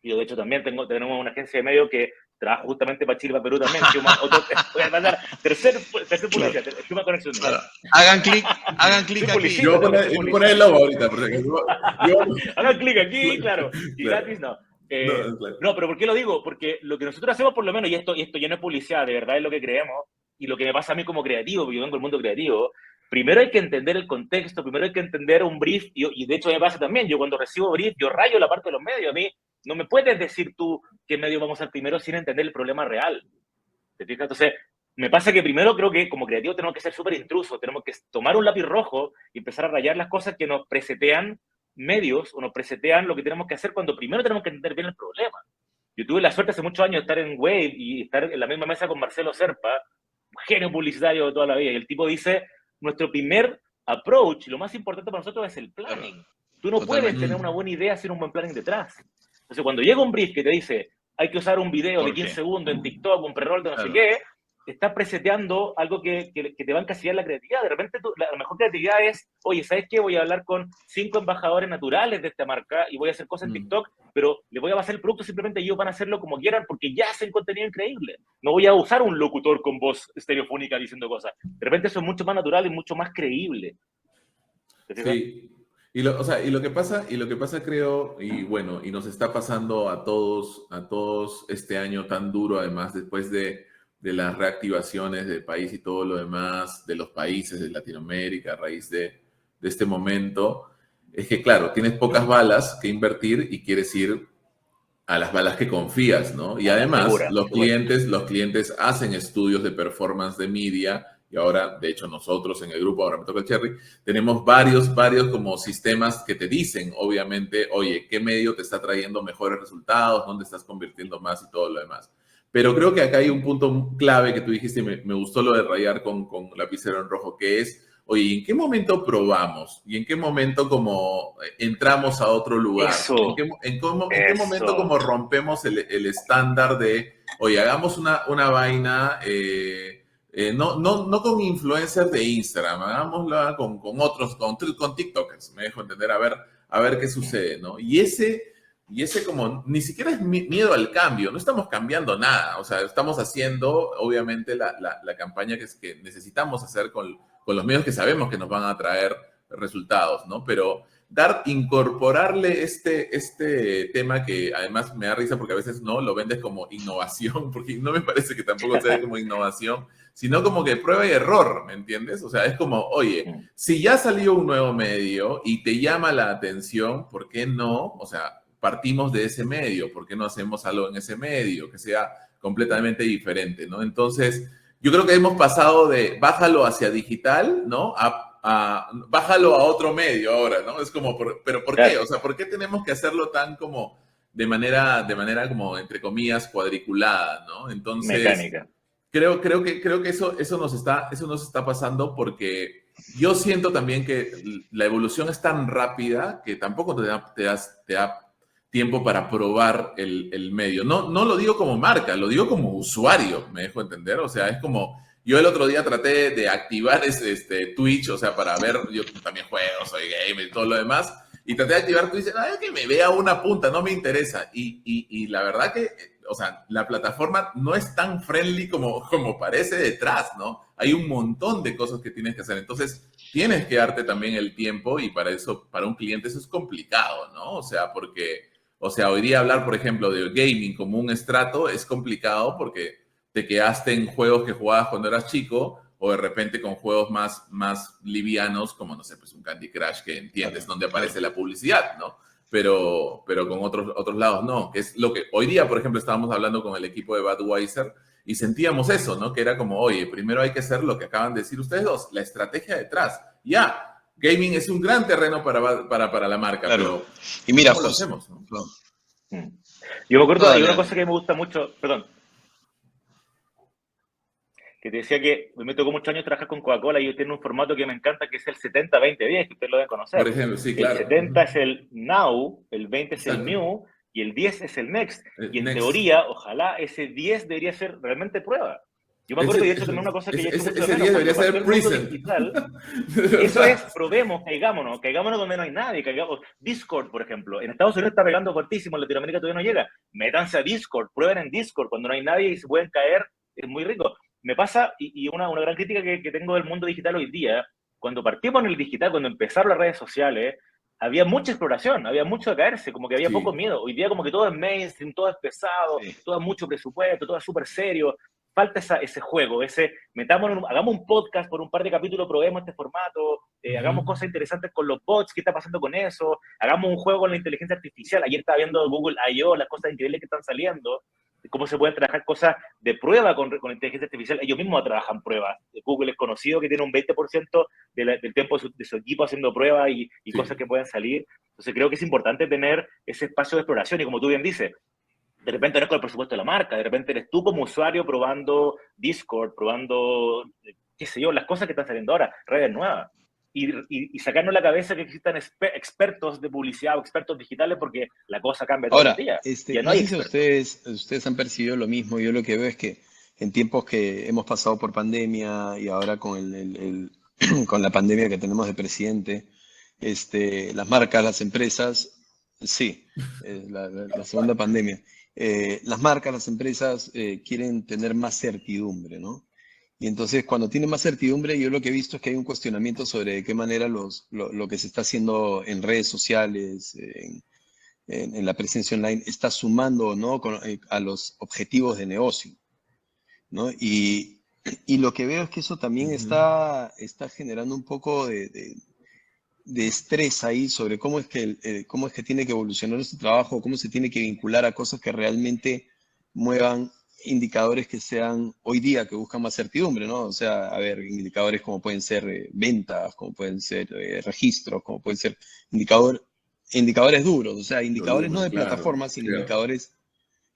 y de hecho también tenemos una agencia de medios que trabaja justamente para Chile, para Perú también. Voy a mandar tercer publicidad, claro. Human Connection. Claro. Hagan clic aquí. Yo voy a poner el logo ahorita. Hagan clic aquí, claro. Y claro, gratis no. No, pero ¿por qué lo digo? Porque lo que nosotros hacemos, por lo menos, y esto ya no es publicidad, de verdad es lo que creemos, y lo que me pasa a mí como creativo, porque yo vengo del mundo creativo, primero hay que entender el contexto, primero hay que entender un brief, y de hecho me pasa también, yo cuando recibo brief, yo rayo la parte de los medios, a mí no me puedes decir tú qué medio vamos a usar primero sin entender el problema real. ¿Te fijas? Entonces, me pasa que primero creo que como creativos tenemos que ser súper intrusos, tenemos que tomar un lápiz rojo y empezar a rayar las cosas que nos presetean medios o nos presetean lo que tenemos que hacer cuando primero tenemos que entender bien el problema. Yo tuve la suerte hace muchos años de estar en Wave y estar en la misma mesa con Marcelo Serpa, genio publicitario de toda la vida, y el tipo dice, nuestro primer approach, lo más importante para nosotros es el planning. Tú no puedes tener una buena idea sin un buen planning detrás. Entonces, cuando llega un brief que te dice, hay que usar un video de 15 segundos en TikTok, un pre-roll de no sé qué, estás preseteando algo que te va a encasillar la creatividad. De repente, la mejor creatividad es, oye, ¿sabes qué? Voy a hablar con 5 embajadores naturales de esta marca y voy a hacer cosas en TikTok, pero le voy a pasar el producto, simplemente ellos van a hacerlo como quieran porque ya hacen contenido increíble. No voy a usar un locutor con voz estereofónica diciendo cosas. De repente eso es mucho más natural y mucho más creíble. Sí. Y lo que pasa creo, y bueno, y nos está pasando a todos este año tan duro, además, después de las reactivaciones del país y todo lo demás, de los países de Latinoamérica a raíz de este momento, es que, claro, tienes pocas balas que invertir y quieres ir a las balas que confías, ¿no? Y además, los clientes hacen estudios de performance de media, y ahora, de hecho, nosotros en el grupo, ahora me toca el Cherry, tenemos varios como sistemas que te dicen, obviamente, oye, ¿qué medio te está trayendo mejores resultados? ¿Dónde estás convirtiendo más? Y todo lo demás. Pero creo que acá hay un punto clave que tú dijiste, y me gustó lo de rayar con lapicero en rojo, que es, oye, ¿en qué momento probamos? ¿Y en qué momento como entramos a otro lugar? ¿En qué momento como rompemos el estándar de, oye, hagamos una vaina, no con influencers de Instagram, hagámosla con otros, con TikTokers, me dejo entender, a ver qué sucede, ¿no? Y ese como, ni siquiera es miedo al cambio, no estamos cambiando nada, o sea, estamos haciendo, obviamente, la campaña que necesitamos hacer con los medios que sabemos que nos van a traer resultados, ¿no? Pero incorporarle este tema que además me da risa porque a veces no lo vendes como innovación, porque no me parece que tampoco sea como innovación, sino como que prueba y error, ¿me entiendes? O sea, es como, oye, si ya salió un nuevo medio y te llama la atención, ¿por qué no? O sea, partimos de ese medio, ¿por qué no hacemos algo en ese medio que sea completamente diferente, ¿no? Entonces, yo creo que hemos pasado de bájalo hacia digital, ¿no? Bájalo a otro medio ahora, ¿no? Es como, ¿pero por qué? O sea, ¿por qué tenemos que hacerlo tan como de manera como, entre comillas, cuadriculada, ¿no? Entonces, mecánica. Creo que eso nos está pasando porque yo siento también que la evolución es tan rápida que tampoco te da tiempo para probar el medio. No lo digo como marca, lo digo como usuario, me dejo entender. O sea, es como, yo el otro día traté de activar Twitch, o sea, para ver, yo también juego, soy gamer y todo lo demás, y traté de activar Twitch, que me vea una punta, no me interesa. Y la verdad que, o sea, la plataforma no es tan friendly como parece detrás, ¿no? Hay un montón de cosas que tienes que hacer. Entonces, tienes que darte también el tiempo y para eso, para un cliente eso es complicado, ¿no? O sea, porque... O sea, hoy día hablar, por ejemplo, de gaming como un estrato es complicado porque te quedaste en juegos que jugabas cuando eras chico o de repente con juegos más livianos como, no sé, pues un Candy Crush que entiendes dónde aparece la publicidad, ¿no? Pero con otros lados no, que es lo que hoy día, por ejemplo, estábamos hablando con el equipo de Budweiser y sentíamos eso, ¿no? Que era como, oye, primero hay que hacer lo que acaban de decir ustedes dos, la estrategia detrás. Ya. Gaming es un gran terreno para la marca, claro. Pero y mira, ¿cómo lo hacemos? ¿No? Yo me acuerdo de una cosa que me gusta mucho, perdón, que te decía que me tocó muchos años trabajar con Coca-Cola y ellos tienen un formato que me encanta, que es el 70-20-10, que ustedes lo deben conocer. Por ejemplo, sí, claro. El 70 es el now, el 20 es el new y el 10 es el next. Y en teoría, ojalá ese 10 debería ser realmente prueba. Yo me acuerdo, y de hecho, también una cosa que ese 10 debería ser present. Eso es, probemos, caigámonos donde no hay nadie, caigamos. Discord, por ejemplo, en Estados Unidos está pegando fuertísimo, en Latinoamérica todavía no llega. Métanse a Discord, prueben en Discord, cuando no hay nadie y se pueden caer, es muy rico. Me pasa, y una gran crítica que tengo del mundo digital hoy día, cuando partimos en el digital, cuando empezaron las redes sociales, había mucha exploración, había mucho de caerse, como que había poco miedo. Hoy día como que todo es mainstream, todo es pesado, todo es mucho presupuesto, todo es súper serio. falta ese juego, hagamos un podcast por un par de capítulos, probemos este formato, hagamos cosas interesantes con los bots, qué está pasando con eso, hagamos un juego con la inteligencia artificial. Ayer estaba viendo Google I.O., las cosas increíbles que están saliendo, cómo se pueden trabajar cosas de prueba con inteligencia artificial. Ellos mismos trabajan pruebas. Google es conocido que tiene un 20% del tiempo de su equipo haciendo pruebas y cosas que pueden salir. Entonces creo que es importante tener ese espacio de exploración y, como tú bien dices, de repente no es con el presupuesto de la marca, de repente eres tú como usuario probando Discord, probando, qué sé yo, las cosas que están saliendo ahora, redes nuevas. Y sacarnos la cabeza que existan expertos de publicidad o expertos digitales, porque la cosa cambia todos los Ahora, días. Ya no no hay sé si expertos. ustedes han percibido lo mismo. Yo lo que veo es que en tiempos que hemos pasado por pandemia y ahora con con la pandemia que tenemos de presidente, las marcas, las empresas, sí, la segunda pandemia, las marcas, las empresas quieren tener más certidumbre, ¿no? Y entonces, cuando tienen más certidumbre, yo lo que he visto es que hay un cuestionamiento sobre de qué manera lo que se está haciendo en redes sociales, en la presencia online, está sumando o no a los objetivos de negocio, ¿no? Y lo que veo es que eso también está generando un poco de estrés ahí sobre cómo es que tiene que evolucionar este trabajo, cómo se tiene que vincular a cosas que realmente muevan indicadores que sean hoy día, que buscan más certidumbre, ¿no? O sea, a ver, indicadores como pueden ser ventas, como pueden ser registros, como pueden ser indicadores duros, o sea, indicadores no de Claro, plataformas, sino claro.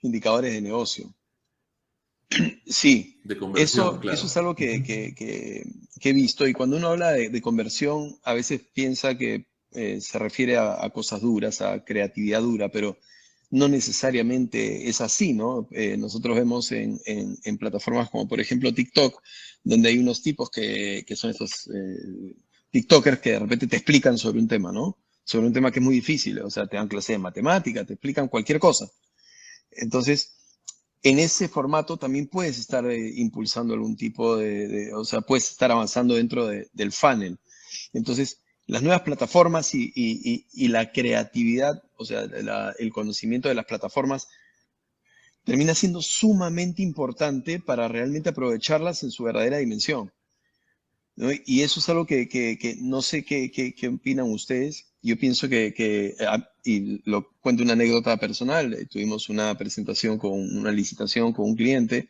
indicadores de negocio. Sí, De conversión, eso claro. es algo que he visto, y cuando uno habla de conversión, a veces piensa que se refiere a cosas duras, a creatividad dura, pero no necesariamente es así, ¿no? Nosotros vemos en plataformas como por ejemplo TikTok, donde hay unos tipos que son estos TikTokers que de repente te explican sobre un tema, ¿no? Sobre un tema que es muy difícil, o sea, te dan clase de matemática, te explican cualquier cosa. Entonces, en ese formato también puedes estar impulsando algún tipo o sea, puedes estar avanzando dentro del funnel. Entonces, las nuevas plataformas y la creatividad, o sea, el conocimiento de las plataformas, termina siendo sumamente importante para realmente aprovecharlas en su verdadera dimensión, ¿no? Y eso es algo que no sé qué opinan ustedes. Yo pienso y lo cuento una anécdota personal, tuvimos una presentación una licitación con un cliente,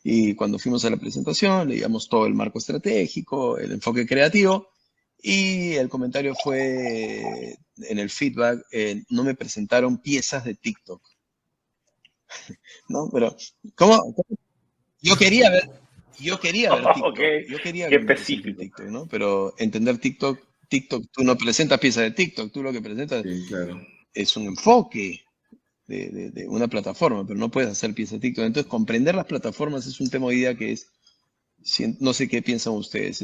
y cuando fuimos a la presentación leíamos todo el marco estratégico, el enfoque creativo, y el comentario fue en el feedback, no me presentaron piezas de TikTok, ¿no? Pero, ¿cómo? Yo quería ver, yo quería ver Ok, TikTok, yo quería qué que me presenten específico. TikTok, ¿no? Pero entender TikTok, tú no presentas piezas de TikTok, tú lo que presentas Sí, claro. es un enfoque de una plataforma, pero no puedes hacer piezas de TikTok. Entonces, comprender las plataformas es un tema hoy día que no sé qué piensan ustedes,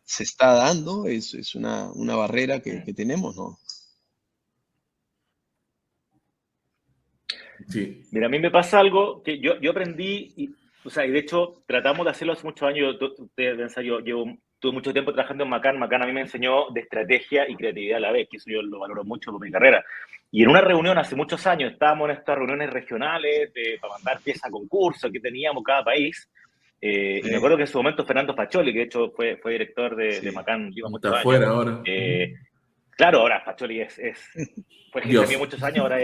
se está dando, es una barrera que tenemos, ¿no? Sí. Mira, a mí me pasa algo que yo aprendí, o sea, y de hecho tratamos de hacerlo hace muchos años. Ustedes piensan, tuve mucho tiempo trabajando en Macan. Macan a mí me enseñó de estrategia y creatividad a la vez, que eso yo lo valoro mucho por mi carrera. Y en una reunión hace muchos años, estábamos en estas reuniones regionales para mandar piezas a concurso que teníamos cada país. Y me acuerdo que en su momento Fernando Faccioli, que de hecho fue director de Sí. Macan, lleva Está muchos años. afuera ahora. Claro, ahora Faccioli fue jefe mío Dios. muchos años, ahora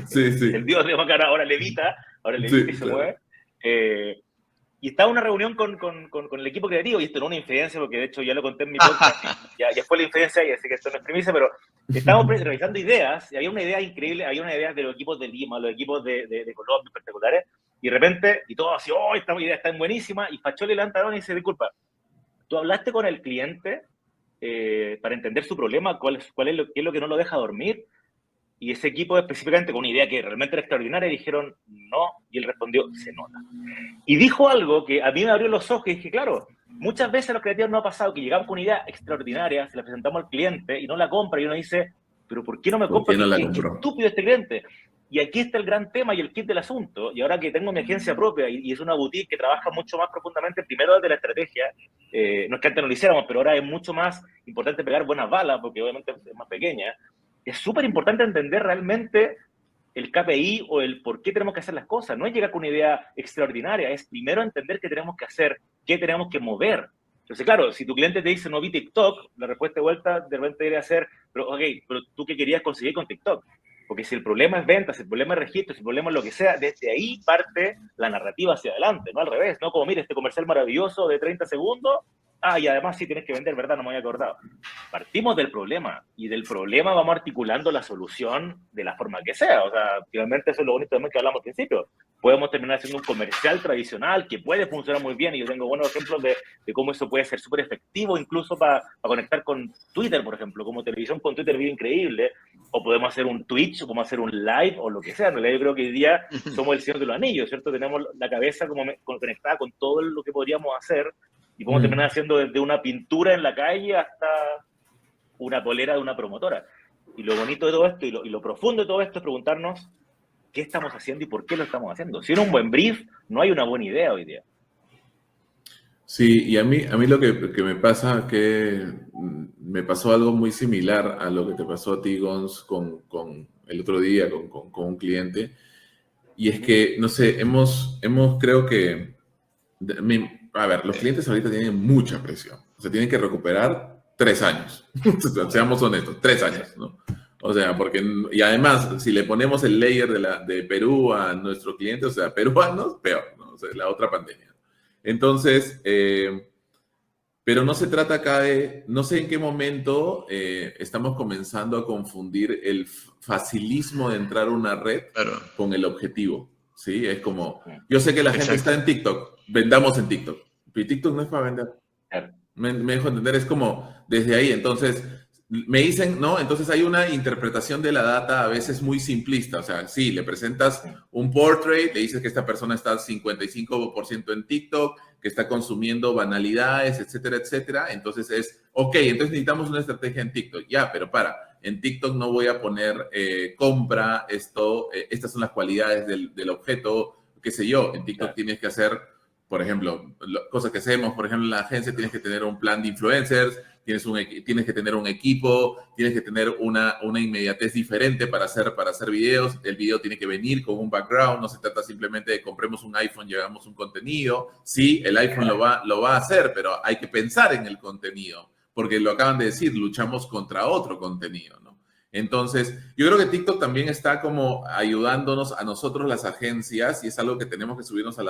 Sí, es el sí. dios de Macan, ahora levita y Sí, se claro. mueve. Y estaba en una reunión con el equipo creativo, y esto no es una infidencia, porque de hecho ya lo conté en mi podcast, y ya fue la infidencia, y así que esto no es primicia, pero estábamos revisando ideas, y había una idea increíble, había una idea de los equipos de Lima, los equipos de Colombia particulares, y de repente, y todos así, oh, esta idea está buenísima, y Faccioli levanta la mano y dice, disculpa, ¿tú hablaste con el cliente para entender su problema? ¿Qué es lo que no lo deja dormir? Y ese equipo específicamente, con una idea que realmente era extraordinaria, dijeron no, y él respondió, se nota. Y dijo algo que a mí me abrió los ojos, y dije, claro, muchas veces a los creativos nos ha pasado que llegamos con una idea extraordinaria, se la presentamos al cliente y no la compra, y uno dice, pero ¿por qué no me ¿Por compra? qué no la ¿Qué compró? estúpido este cliente? Y aquí está el gran tema y el kit del asunto. Y ahora que tengo mi agencia propia y es una boutique que trabaja mucho más profundamente, primero desde la estrategia, no es que antes no lo hiciéramos, pero ahora es mucho más importante pegar buenas balas, porque obviamente es más pequeña. Es súper importante entender realmente el KPI o el por qué tenemos que hacer las cosas. No es llegar con una idea extraordinaria, es primero entender qué tenemos que hacer, qué tenemos que mover. Entonces, claro, si tu cliente te dice no vi TikTok, la respuesta de vuelta de repente debería ser, pero ok, pero tú qué querías conseguir con TikTok. Porque si el problema es ventas, si el problema es registro, si el problema es lo que sea, desde ahí parte la narrativa hacia adelante, no al revés, no como, mire, este comercial maravilloso de 30 segundos, y además sí tienes que vender, ¿verdad? No me había acordado. Partimos del problema, y del problema vamos articulando la solución de la forma que sea. O sea, finalmente eso es lo bonito también que hablamos al principio. Podemos terminar haciendo un comercial tradicional que puede funcionar muy bien, y yo tengo buenos ejemplos de cómo eso puede ser súper efectivo, incluso para conectar con Twitter, por ejemplo, como televisión con Twitter vive increíble, o podemos hacer un Twitch, o podemos hacer un live, o lo que sea. En realidad yo creo que hoy día somos el Señor de los Anillos, ¿cierto? Tenemos la cabeza como conectada con todo lo que podríamos hacer, y podemos terminar haciendo desde una pintura en la calle hasta una polera de una promotora. Y lo bonito de todo esto, y lo profundo de todo esto, es preguntarnos qué estamos haciendo y por qué lo estamos haciendo. Si no un buen brief, no hay una buena idea hoy día. Sí, y a mí lo que me pasa, que me pasó algo muy similar a lo que te pasó a ti, Gons, con el otro día, con un cliente, y es que, no sé, creo que, a ver, los clientes ahorita tienen mucha presión, o sea, tienen que recuperar 3 años, seamos honestos, 3 años, ¿no? O sea, porque, y además, si le ponemos el layer de Perú a nuestro cliente, o sea, peruanos, peor, ¿no? O sea, la otra pandemia. Entonces, pero no se trata acá de, no sé en qué momento estamos comenzando a confundir el facilismo de entrar a una red con el objetivo, ¿sí? Es como, yo sé que la gente está en TikTok, vendamos en TikTok, pero TikTok no es para vender. Me dejo entender, es como desde ahí, entonces me dicen, ¿no? Entonces hay una interpretación de la data a veces muy simplista, o sea, sí, le presentas un portrait, le dices que esta persona está 55% en TikTok, que está consumiendo banalidades, etcétera, etcétera, entonces es, ok, entonces necesitamos una estrategia en TikTok, ya, pero en TikTok no voy a poner compra esto, estas son las cualidades del objeto, qué sé yo, en TikTok tienes que hacer, por ejemplo, cosas que hacemos, por ejemplo, en la agencia tienes que tener un plan de influencers, tienes que tener un equipo, tienes que tener una inmediatez diferente para hacer videos, el video tiene que venir con un background, no se trata simplemente de compremos un iPhone, llevamos un contenido, sí, el iPhone lo va a hacer, pero hay que pensar en el contenido, porque lo acaban de decir, luchamos contra otro contenido, ¿no? Entonces, yo creo que TikTok también está como ayudándonos a nosotros las agencias, y es algo que tenemos que subirnos a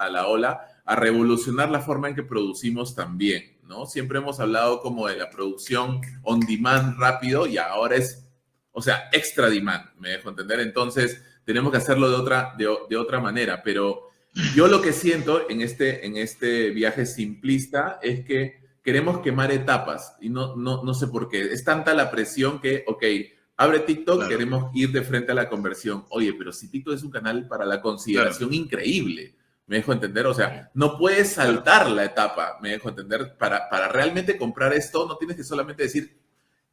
la ola, a revolucionar la forma en que producimos también, ¿no? Siempre hemos hablado como de la producción on demand rápido, y ahora es, o sea, extra demand, me dejo entender. Entonces, tenemos que hacerlo de otra manera, pero yo lo que siento en este viaje simplista es que queremos quemar etapas y no sé por qué. Es tanta la presión que, ok, abre TikTok, claro, queremos ir de frente a la conversión. Oye, pero si TikTok es un canal para la consideración, claro, increíble, me dejo entender. O sea, no puedes saltar la etapa, me dejo entender. Para realmente comprar esto, no tienes que solamente decir,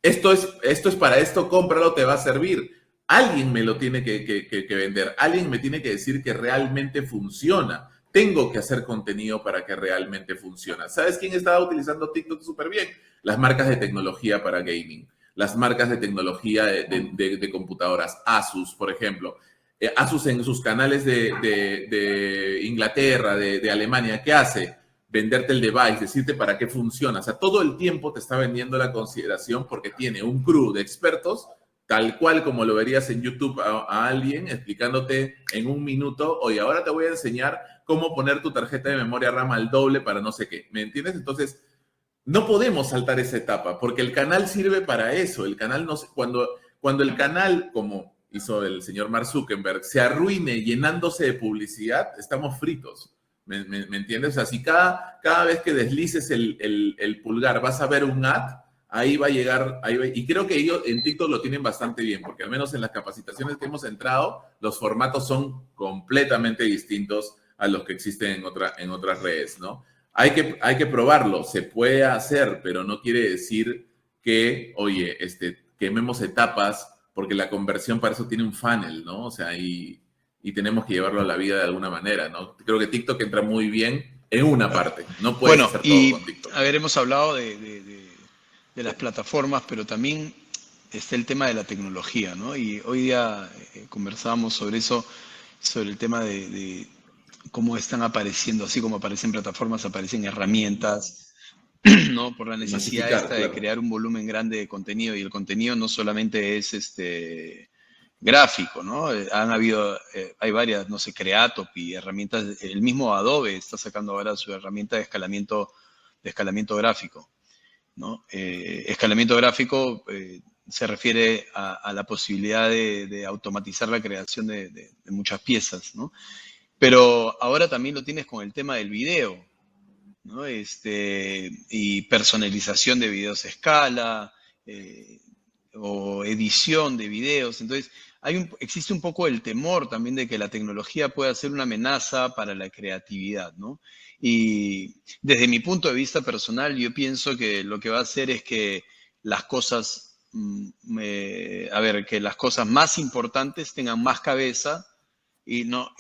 esto es para esto, cómpralo, te va a servir. Alguien me lo tiene que vender, alguien me tiene que decir que realmente funciona. Tengo que hacer contenido para que realmente funcione. ¿Sabes quién estaba utilizando TikTok súper bien? Las marcas de tecnología para gaming. Las marcas de tecnología de computadoras. Asus, por ejemplo. Asus en sus canales de Inglaterra, de Alemania, ¿qué hace? Venderte el device, decirte para qué funciona. O sea, todo el tiempo te está vendiendo la consideración porque tiene un crew de expertos, tal cual como lo verías en YouTube a alguien explicándote en un minuto, oye, ahora te voy a enseñar cómo poner tu tarjeta de memoria RAM al doble para no sé qué. ¿Me entiendes? Entonces, no podemos saltar esa etapa porque el canal sirve para eso. El canal no, cuando el canal, como hizo el señor Mark Zuckerberg, se arruine llenándose de publicidad, estamos fritos. ¿Me entiendes? O sea, si cada vez que deslices el pulgar vas a ver un ad, ahí va a llegar, y creo que ellos en TikTok lo tienen bastante bien, porque al menos en las capacitaciones que hemos entrado, los formatos son completamente distintos a los que existen en otras redes, ¿no? Hay que probarlo, se puede hacer, pero no quiere decir que, oye, quememos etapas, porque la conversión para eso tiene un funnel, ¿no? O sea, y tenemos que llevarlo a la vida de alguna manera, ¿no? Creo que TikTok entra muy bien en una parte, no puedes hacer todo con TikTok. A ver, hemos hablado de las plataformas, pero también está el tema de la tecnología, ¿no? Y hoy día conversábamos sobre eso, sobre el tema de cómo están apareciendo, así como aparecen plataformas, aparecen herramientas, ¿no? Por la necesidad Masificar, esta de claro. crear un volumen grande de contenido, y el contenido no solamente es gráfico, ¿no? Hay varias, no sé, Creatopy, herramientas, el mismo Adobe está sacando ahora su herramienta de escalamiento gráfico, ¿no? Escalamiento gráfico se refiere a la posibilidad de automatizar la creación de muchas piezas, ¿no? Pero ahora también lo tienes con el tema del video, ¿no? Y personalización de videos a escala, eh, o edición de videos. Entonces, existe un poco el temor también de que la tecnología pueda ser una amenaza para la creatividad, ¿no? Y desde mi punto de vista personal, yo pienso que lo que va a hacer es que las cosas, que las cosas más importantes tengan más cabeza, y no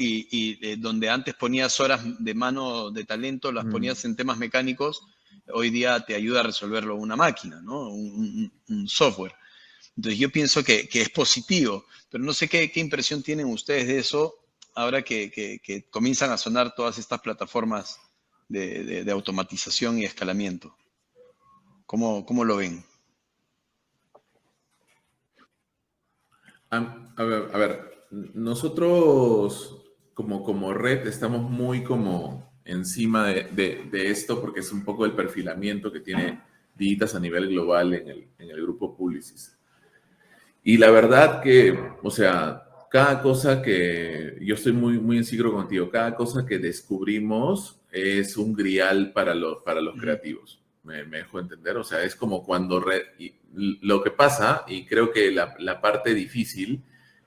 donde antes ponías horas de mano de talento, las ponías en temas mecánicos, hoy día te ayuda a resolverlo una máquina, ¿no? Un software. Entonces yo pienso que es positivo, pero no sé qué impresión tienen ustedes de eso ahora que comienzan a sonar todas estas plataformas de automatización y escalamiento. ¿Cómo lo ven? A ver, nosotros como red estamos muy como encima de esto porque es un poco el perfilamiento que tiene Digitas a nivel global en el grupo Publicis. Y la verdad que, o sea, cada cosa que, yo estoy muy en sincro contigo, cada cosa que descubrimos es un grial para los creativos. Me dejo entender, o sea, es como cuando lo que pasa, y creo que la parte difícil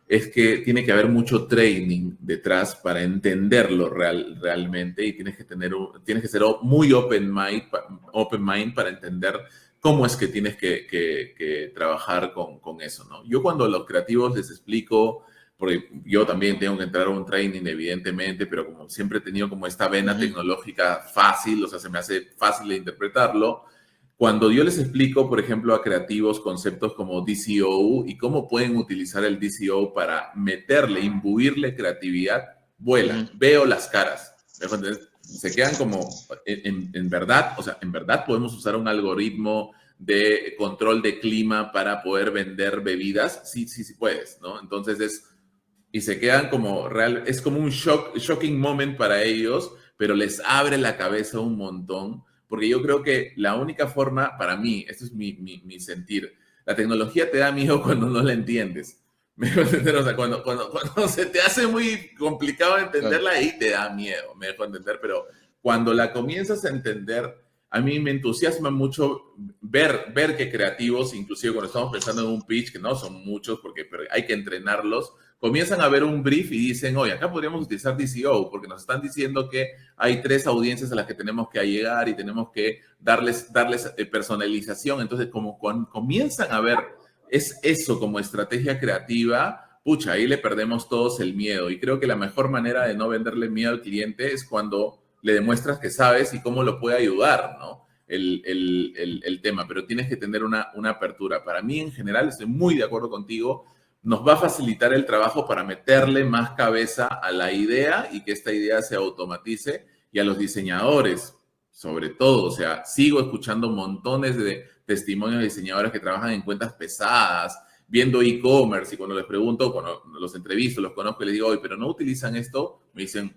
es que tiene que haber mucho training detrás para entenderlo realmente, y tienes que ser muy open mind para entender cómo es que tienes que trabajar con eso, ¿no? Yo cuando a los creativos les explico, porque yo también tengo que entrar a un training, evidentemente, pero como siempre he tenido como esta vena tecnológica fácil, o sea, se me hace fácil de interpretarlo. Cuando yo les explico, por ejemplo, a creativos conceptos como DCO y cómo pueden utilizar el DCO para meterle, imbuirle creatividad, vuelan, veo las caras. Se quedan como, en verdad, o sea, en verdad podemos usar un algoritmo de control de clima para poder vender bebidas. Sí puedes, ¿no? Entonces y se quedan como es como un shocking moment para ellos, pero les abre la cabeza un montón, porque yo creo que la única forma, para mí, esto es mi sentir, la tecnología te da miedo cuando no la entiendes. ¿Me dejo entender? O sea, cuando se te hace muy complicado entenderla, ahí te da miedo, me dejo entender, pero cuando la comienzas a entender, a mí me entusiasma mucho ver que creativos, inclusive cuando estamos pensando en un pitch, que no son muchos, pero hay que entrenarlos, comienzan a ver un brief y dicen, oye, acá podríamos utilizar DCO, porque nos están diciendo que hay 3 audiencias a las que tenemos que llegar y tenemos que darles personalización. Entonces, como comienzan a ver es eso como estrategia creativa, pucha, ahí le perdemos todos el miedo. Y creo que la mejor manera de no venderle miedo al cliente es cuando le demuestras que sabes y cómo lo puede ayudar, ¿no? El tema, pero tienes que tener una apertura. Para mí, en general, estoy muy de acuerdo contigo, nos va a facilitar el trabajo para meterle más cabeza a la idea y que esta idea se automatice, y a los diseñadores, sobre todo. O sea, sigo escuchando montones de testimonios de diseñadores que trabajan en cuentas pesadas, viendo e-commerce, y cuando les pregunto, cuando los entrevisto, los conozco y les digo, oye, pero no utilizan esto, me dicen,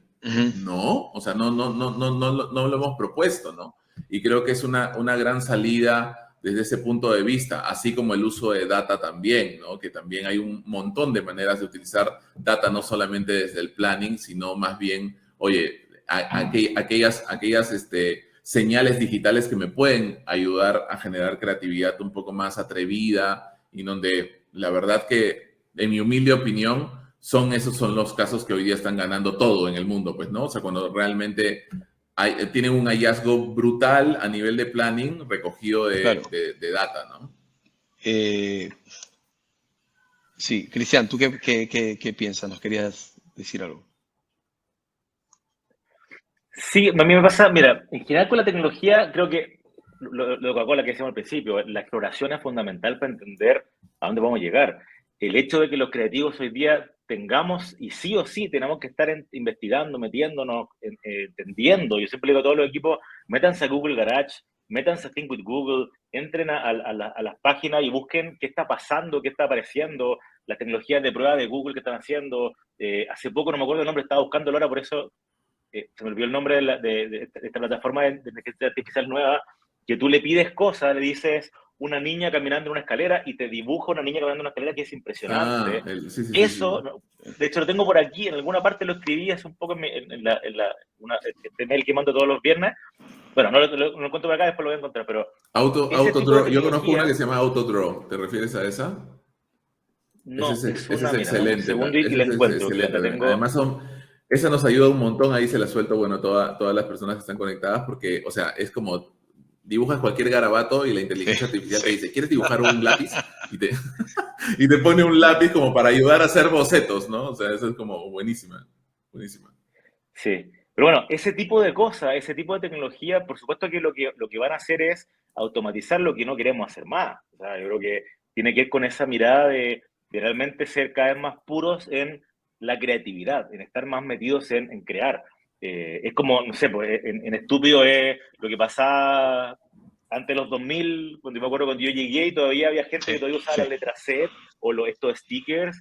no, o sea, no lo hemos propuesto, ¿no? Y creo que es una gran salida desde ese punto de vista, así como el uso de data también, ¿no? Que también hay un montón de maneras de utilizar data, no solamente desde el planning, sino más bien, oye, aquellas señales digitales que me pueden ayudar a generar creatividad un poco más atrevida, y donde la verdad que, en mi humilde opinión, esos son los casos que hoy día están ganando todo en el mundo, pues, ¿no? O sea, cuando realmente tienen un hallazgo brutal a nivel de planning recogido de data, ¿no? Sí, Cristian, ¿tú qué piensas? ¿Nos querías decir algo? Sí, a mí me pasa, mira, en general con la tecnología creo que lo de Coca-Cola que decíamos al principio, la exploración es fundamental para entender a dónde vamos a llegar. El hecho de que los creativos hoy día tengamos, y sí o sí, tenemos que estar investigando, metiéndonos, entendiendo. Yo siempre digo a todos los equipos, métanse a Google Garage, métanse a Think with Google, entren a las páginas y busquen qué está pasando, qué está apareciendo, las tecnologías de prueba de Google que están haciendo. Hace poco, no me acuerdo el nombre, estaba buscándolo ahora, por eso se me olvidó el nombre de esta plataforma de inteligencia artificial nueva, que tú le pides cosas, le dices una niña caminando en una escalera y te dibuja una niña caminando en una escalera, que es impresionante. Eso, de hecho lo tengo por aquí, en alguna parte lo escribí hace un poco este mail que mando todos los viernes. Bueno, no lo encuentro por acá, después lo voy a encontrar, pero... Autodraw, yo conozco una que se llama Autodraw, ¿te refieres a esa? No, ese es excelente. Además, esa nos ayuda un montón, ahí se la suelto, bueno, todas las personas que están conectadas, porque, o sea, es como dibujas cualquier garabato y la inteligencia artificial te dice, ¿quieres dibujar un lápiz? Y te pone un lápiz como para ayudar a hacer bocetos, ¿no? O sea, eso es como buenísima. Sí, pero bueno, ese tipo de cosas, ese tipo de tecnología, por supuesto que lo que van a hacer es automatizar lo que no queremos hacer más. O sea, yo creo que tiene que ir con esa mirada de realmente ser cada vez más puros en la creatividad, en estar más metidos en crear. Es como, no sé, pues, en estúpido es lo que pasaba antes de los 2000, cuando yo me acuerdo cuando yo llegué y todavía había gente que todavía usaba la letra Z o estos stickers.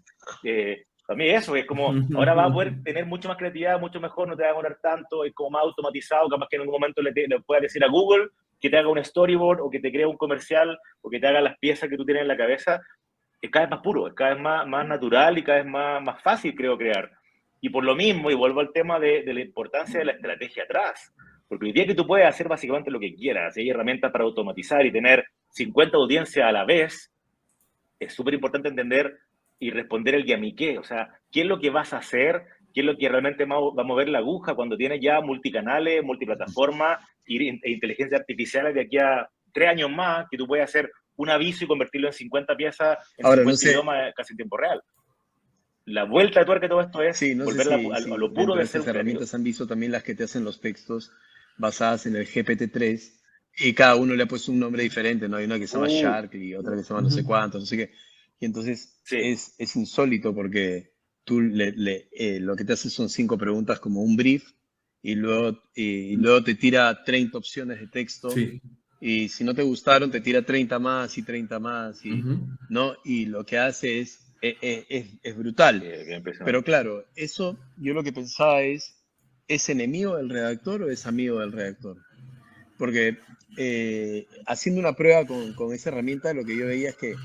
Para mí eso, es como, ahora va a poder tener mucho más creatividad, mucho mejor, no te va a demorar tanto, es como más automatizado, capaz que en algún momento le puedas decir a Google que te haga un storyboard o que te crea un comercial o que te haga las piezas que tú tienes en la cabeza. Es cada vez más puro, es cada vez más natural y cada vez más fácil, creo, crear. Y por lo mismo, y vuelvo al tema de la importancia de la estrategia atrás, porque el día que tú puedes hacer básicamente lo que quieras, hay herramientas para automatizar y tener 50 audiencias a la vez, es súper importante entender y responder el qué, o sea, qué es lo que vas a hacer, qué es lo que realmente va a mover la aguja cuando tienes ya multicanales, multiplataformas e inteligencia artificial de aquí a 3 años más, que tú puedes hacer un aviso y convertirlo en 50 piezas en ahora, 50 idiomas casi en tiempo real. La vuelta de tuerca de todo esto es volver a lo puro de ser estas herramientas han visto también las que te hacen los textos basadas en el GPT-3 y cada uno le ha puesto un nombre diferente, ¿no? Hay una que se llama Shark y otra que se llama no sé cuánto, no sé qué. Y entonces es insólito porque tú lo que te hace son 5 preguntas como un brief y luego te tira 30 opciones de texto. Sí. Y si no te gustaron, te tira 30 más y 30 más, ¿no? Y lo que hace es brutal. Pero claro, eso yo lo que pensaba ¿es enemigo del redactor o es amigo del redactor? Porque haciendo una prueba con esa herramienta, lo que yo veía es que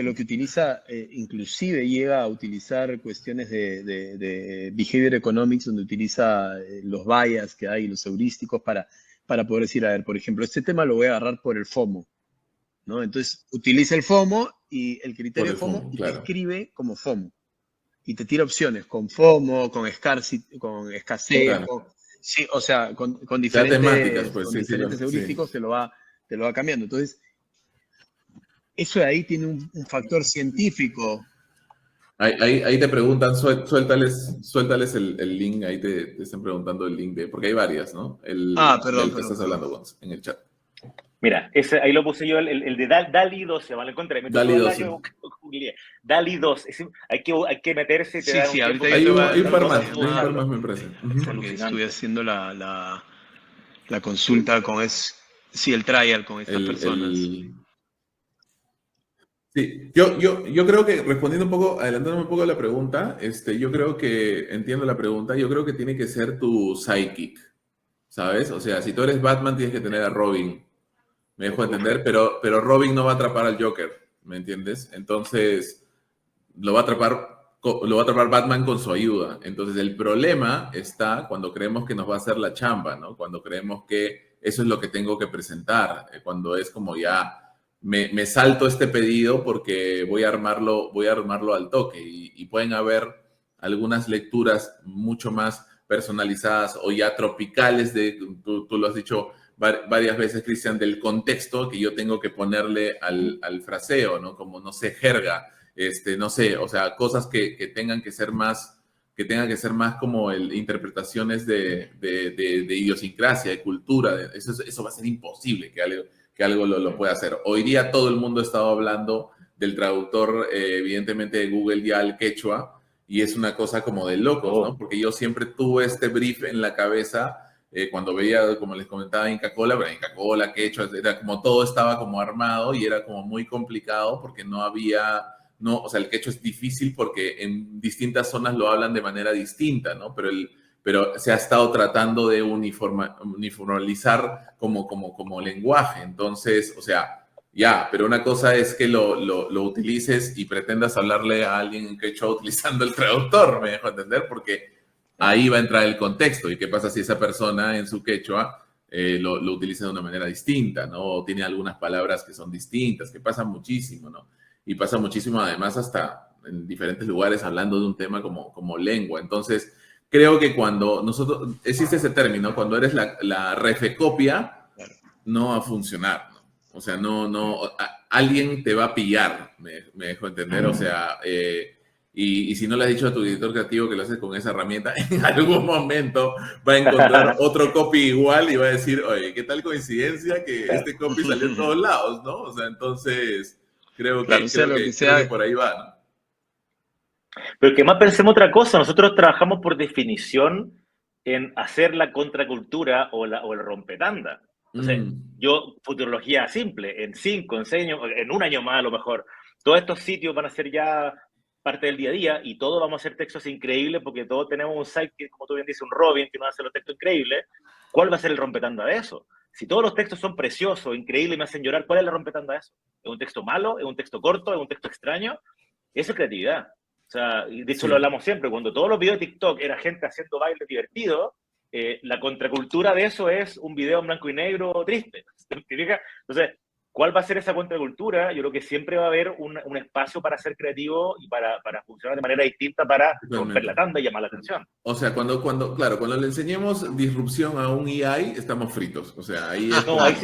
lo que utiliza, inclusive llega a utilizar cuestiones de behavior economics, donde utiliza los bias que hay, los heurísticos para poder decir, a ver, por ejemplo, este tema lo voy a agarrar por el FOMO, ¿no? Entonces, utiliza el FOMO y el criterio de FOMO y te escribe como FOMO. Y te tira opciones con FOMO, con escasez, o sea, con diferentes temáticas, pues, diferentes heurísticos te lo va cambiando. Entonces, eso de ahí tiene un factor científico. Ahí te preguntan, suéltales el link, ahí te están preguntando el link porque hay varias, ¿no? Perdón. Que estás hablando, en el chat. Mira, ahí lo puse yo, el de DALL-E 2, se llama, lo encontré. DALL-E 2. DALL-E 2. Hay que meterse y te da un ahorita hay un par más, me parece. Estuve haciendo la consulta con el trial con estas personas. Sí, yo creo que respondiendo un poco, adelantándome un poco a la pregunta, yo creo que entiendo la pregunta, yo creo que tiene que ser tu sidekick, ¿sabes? O sea, si tú eres Batman tienes que tener a Robin, me dejo entender, pero Robin no va a atrapar al Joker, ¿me entiendes? Entonces, lo va a atrapar Batman con su ayuda. Entonces, el problema está cuando creemos que nos va a hacer la chamba, ¿no? Cuando creemos que eso es lo que tengo que presentar, cuando es como ya me salto este pedido porque voy a armarlo al toque y pueden haber algunas lecturas mucho más personalizadas o ya tropicales tú lo has dicho varias veces, Cristian, del contexto que yo tengo que ponerle al fraseo, ¿no? Como, no sé, jerga, no sé, o sea, cosas que tengan que ser más que tenga que ser más como interpretaciones de idiosincrasia, de cultura. Eso va a ser imposible que algo lo pueda hacer. Hoy día todo el mundo ha estado hablando del traductor, evidentemente, de Google ya al quechua, y es una cosa como de locos, ¿no? Porque yo siempre tuve este brief en la cabeza cuando veía, como les comentaba, Inca Kola, pero Inca Kola, quechua, era como todo estaba como armado y era como muy complicado porque no había... No, o sea, el quechua es difícil porque en distintas zonas lo hablan de manera distinta, ¿no? Pero se ha estado tratando de uniformalizar como lenguaje. Entonces, o sea, ya, pero una cosa es que lo utilices y pretendas hablarle a alguien en quechua utilizando el traductor, me dejo entender, porque ahí va a entrar el contexto. ¿Y qué pasa si esa persona en su quechua lo utiliza de una manera distinta, ¿no? O tiene algunas palabras que son distintas, que pasa muchísimo, ¿no? Y pasa muchísimo además hasta en diferentes lugares hablando de un tema como lengua. Entonces, creo que cuando nosotros, existe ese término, cuando eres la refecopia, no va a funcionar, ¿no? O sea, alguien te va a pillar, me dejo entender. O sea, y si no le has dicho a tu director creativo que lo haces con esa herramienta, en algún momento va a encontrar otro copy igual y va a decir, oye, ¿qué tal coincidencia que este copy salió en todos lados, ¿no? O sea, entonces... Creo que por ahí va, ¿no? Pero que más pensemos otra cosa, nosotros trabajamos por definición en hacer la contracultura o el rompetanda. Entonces, yo, futurología simple, en 5, en 6 años, en un año más a lo mejor, todos estos sitios van a ser ya parte del día a día y todos vamos a hacer textos increíbles porque todos tenemos un site que, como tú bien dices, un Robin que nos hace los textos increíbles. ¿Cuál va a ser el rompetanda de eso? Si todos los textos son preciosos, increíbles y me hacen llorar, ¿cuál es la rompetanda de eso? ¿Es un texto malo? ¿Es un texto corto? ¿Es un texto extraño? Eso es creatividad. O sea, de eso lo hablamos siempre. Cuando todos los videos de TikTok era gente haciendo bailes divertidos, la contracultura de eso es un video en blanco y negro triste. Entonces, ¿cuál va a ser esa contracultura? Yo creo que siempre va a haber un espacio para ser creativo y para funcionar de manera distinta para romper la tanda y llamar la atención. O sea, cuando le enseñemos disrupción a un AI, estamos fritos. O sea, ahí es no, ahí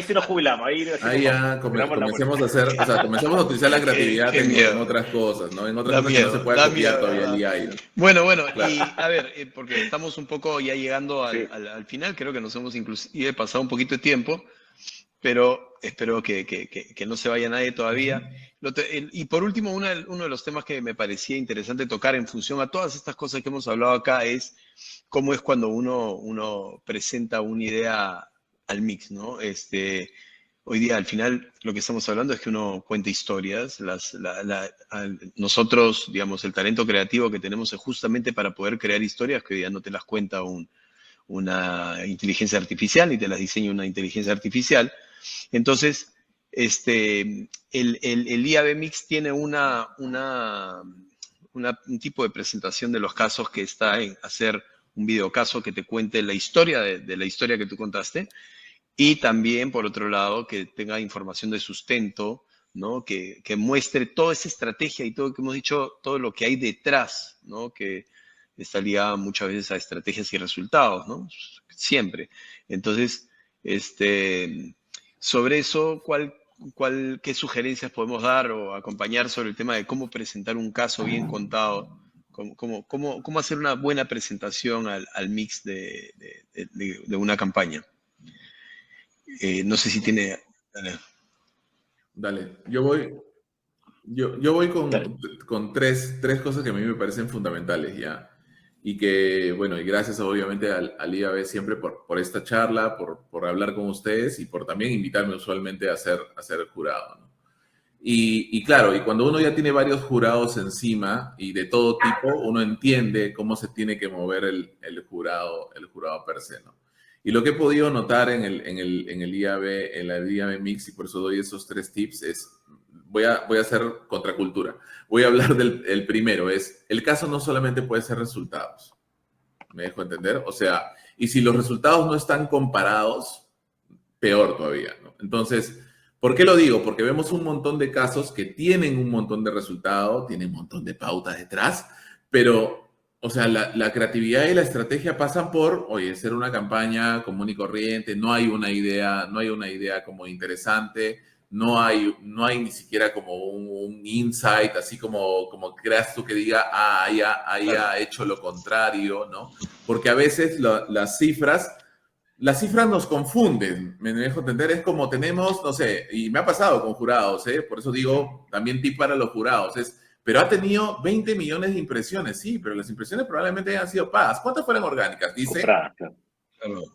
sí nos jubilamos. Ahí ya comencemos a hacer, o sea, comenzamos a utilizar la creatividad en otras cosas, ¿no? En otras cosas que no se puede copiar todavía el AI, ¿no? Bueno, claro. Y a ver, porque estamos un poco ya llegando al final, creo que nos hemos inclusive pasado un poquito de tiempo, pero espero que no se vaya nadie todavía. Y por último, uno de los temas que me parecía interesante tocar en función a todas estas cosas que hemos hablado acá es cómo es cuando uno presenta una idea al mix, ¿no? Hoy día, al final, lo que estamos hablando es que uno cuenta historias. Nosotros, digamos, el talento creativo que tenemos es justamente para poder crear historias que hoy día no te las cuenta una inteligencia artificial ni te las diseña una inteligencia artificial. Entonces, el IAB Mix tiene un tipo de presentación de los casos que está en hacer un videocaso que te cuente la historia de la historia que tú contaste y también, por otro lado, que tenga información de sustento, ¿no? Que muestre toda esa estrategia y todo lo que hemos dicho, todo lo que hay detrás, ¿no? Que está ligado muchas veces a estrategias y resultados, ¿no? Siempre. Entonces, sobre eso, ¿qué sugerencias podemos dar o acompañar sobre el tema de cómo presentar un caso bien contado? ¿Cómo hacer una buena presentación al mix de una campaña? No sé si tiene... Dale. Yo voy con tres cosas que a mí me parecen fundamentales ya. Y que, bueno, y gracias obviamente al IAB siempre por esta charla, por hablar con ustedes y por también invitarme usualmente a ser jurado, ¿no? Y claro, y cuando uno ya tiene varios jurados encima y de todo tipo, uno entiende cómo se tiene que mover el jurado per se, ¿no? Y lo que he podido notar en el IAB, en la IAB Mix, y por eso doy esos 3 tips, es, voy a hacer contracultura. Voy a hablar del primero, el caso no solamente puede ser resultados. ¿Me dejo entender? O sea, y si los resultados no están comparados, peor todavía, ¿no? Entonces, ¿por qué lo digo? Porque vemos un montón de casos que tienen un montón de resultados, tienen un montón de pautas detrás, pero... O sea, la creatividad y la estrategia pasan por, oye, hacer una campaña común y corriente, no hay una idea como interesante, no hay ni siquiera como un insight, así como creas tú que diga, haya hecho lo contrario, ¿no? Porque a veces las cifras nos confunden, me dejo entender, es como tenemos, no sé, y me ha pasado con jurados, por eso digo, también tip para los jurados, pero ha tenido 20 millones de impresiones, sí, pero las impresiones probablemente hayan sido pagas. ¿Cuántas fueron orgánicas? Dice,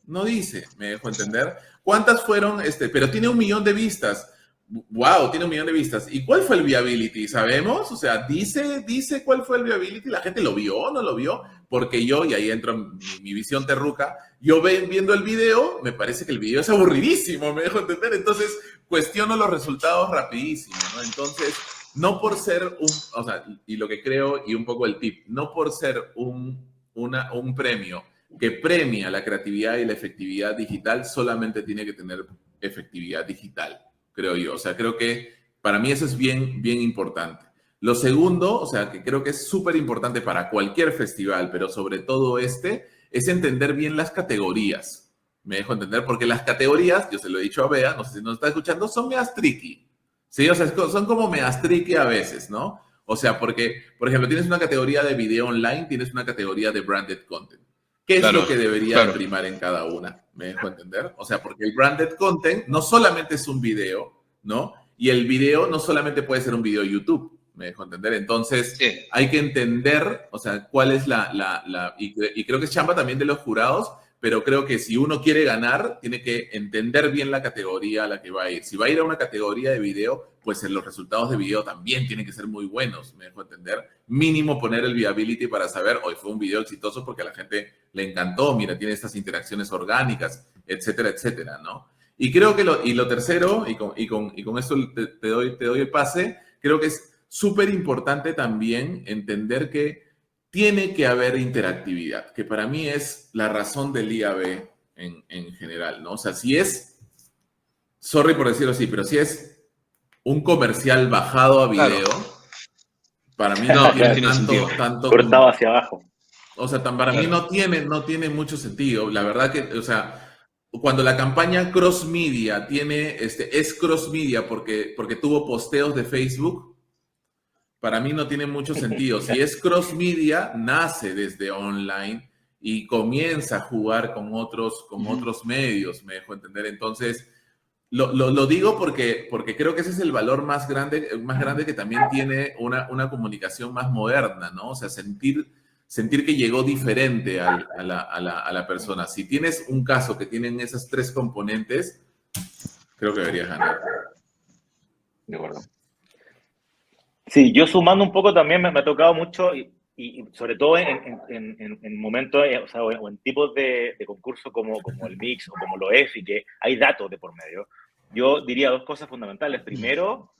no dice, me dejo entender. ¿Cuántas fueron, pero tiene 1 millón de vistas? Wow, tiene 1 millón de vistas. ¿Y cuál fue el viability? ¿Sabemos? O sea, dice cuál fue el viability. ¿La gente lo vio o no lo vio? Porque yo, y ahí entra mi visión terruca, yo viendo el video, me parece que el video es aburridísimo, me dejo entender. Entonces, cuestiono los resultados rapidísimo, ¿no? Entonces, no por ser o sea, y lo que creo, y un poco el tip, no por ser un premio que premia la creatividad y la efectividad digital, solamente tiene que tener efectividad digital, creo yo. O sea, creo que para mí eso es bien, bien importante. Lo segundo, o sea, que creo que es súper importante para cualquier festival, pero sobre todo es entender bien las categorías. Me dejo entender, porque las categorías, yo se lo he dicho a Bea, no sé si nos está escuchando, son medias tricky. Sí, o sea, son como medias tricky a veces, ¿no? O sea, porque, por ejemplo, tienes una categoría de video online, tienes una categoría de branded content. ¿Qué es lo que debería primar en cada una? ¿Me dejo entender? O sea, porque el branded content no solamente es un video, ¿no? Y el video no solamente puede ser un video YouTube, ¿me dejo entender? Entonces, hay que entender, o sea, cuál es y creo que es chamba también de los jurados, pero creo que si uno quiere ganar, tiene que entender bien la categoría a la que va a ir. Si va a ir a una categoría de video, pues los resultados de video también tienen que ser muy buenos, me dejo entender. Mínimo poner el viability para saber, hoy fue un video exitoso porque a la gente le encantó, mira, tiene estas interacciones orgánicas, etcétera, etcétera, ¿no? Y creo que lo tercero, y con esto te doy el pase, creo que es súper importante también entender que tiene que haber interactividad, que para mí es la razón del IAB en general, ¿no? O sea, si es, sorry por decirlo así, pero si es un comercial bajado a video, para mí no tiene tanto cortado hacia abajo. O sea, para mí no tiene mucho sentido. La verdad que, o sea, cuando la campaña cross media es cross media porque tuvo posteos de Facebook, para mí no tiene mucho sentido. Si es cross media, nace desde online y comienza a jugar con otros medios, me dejo entender. Entonces, lo digo porque creo que ese es el valor más grande que también tiene una comunicación más moderna, ¿no? O sea, sentir que llegó diferente a la persona. Si tienes un caso que tienen esas 3 componentes, creo que deberías ganar. De acuerdo. Sí, yo sumando un poco también me ha tocado mucho, y sobre todo en momentos, o en tipos de concursos como el Mix o como los EFI, que hay datos de por medio. Yo diría 2 cosas fundamentales. Primero,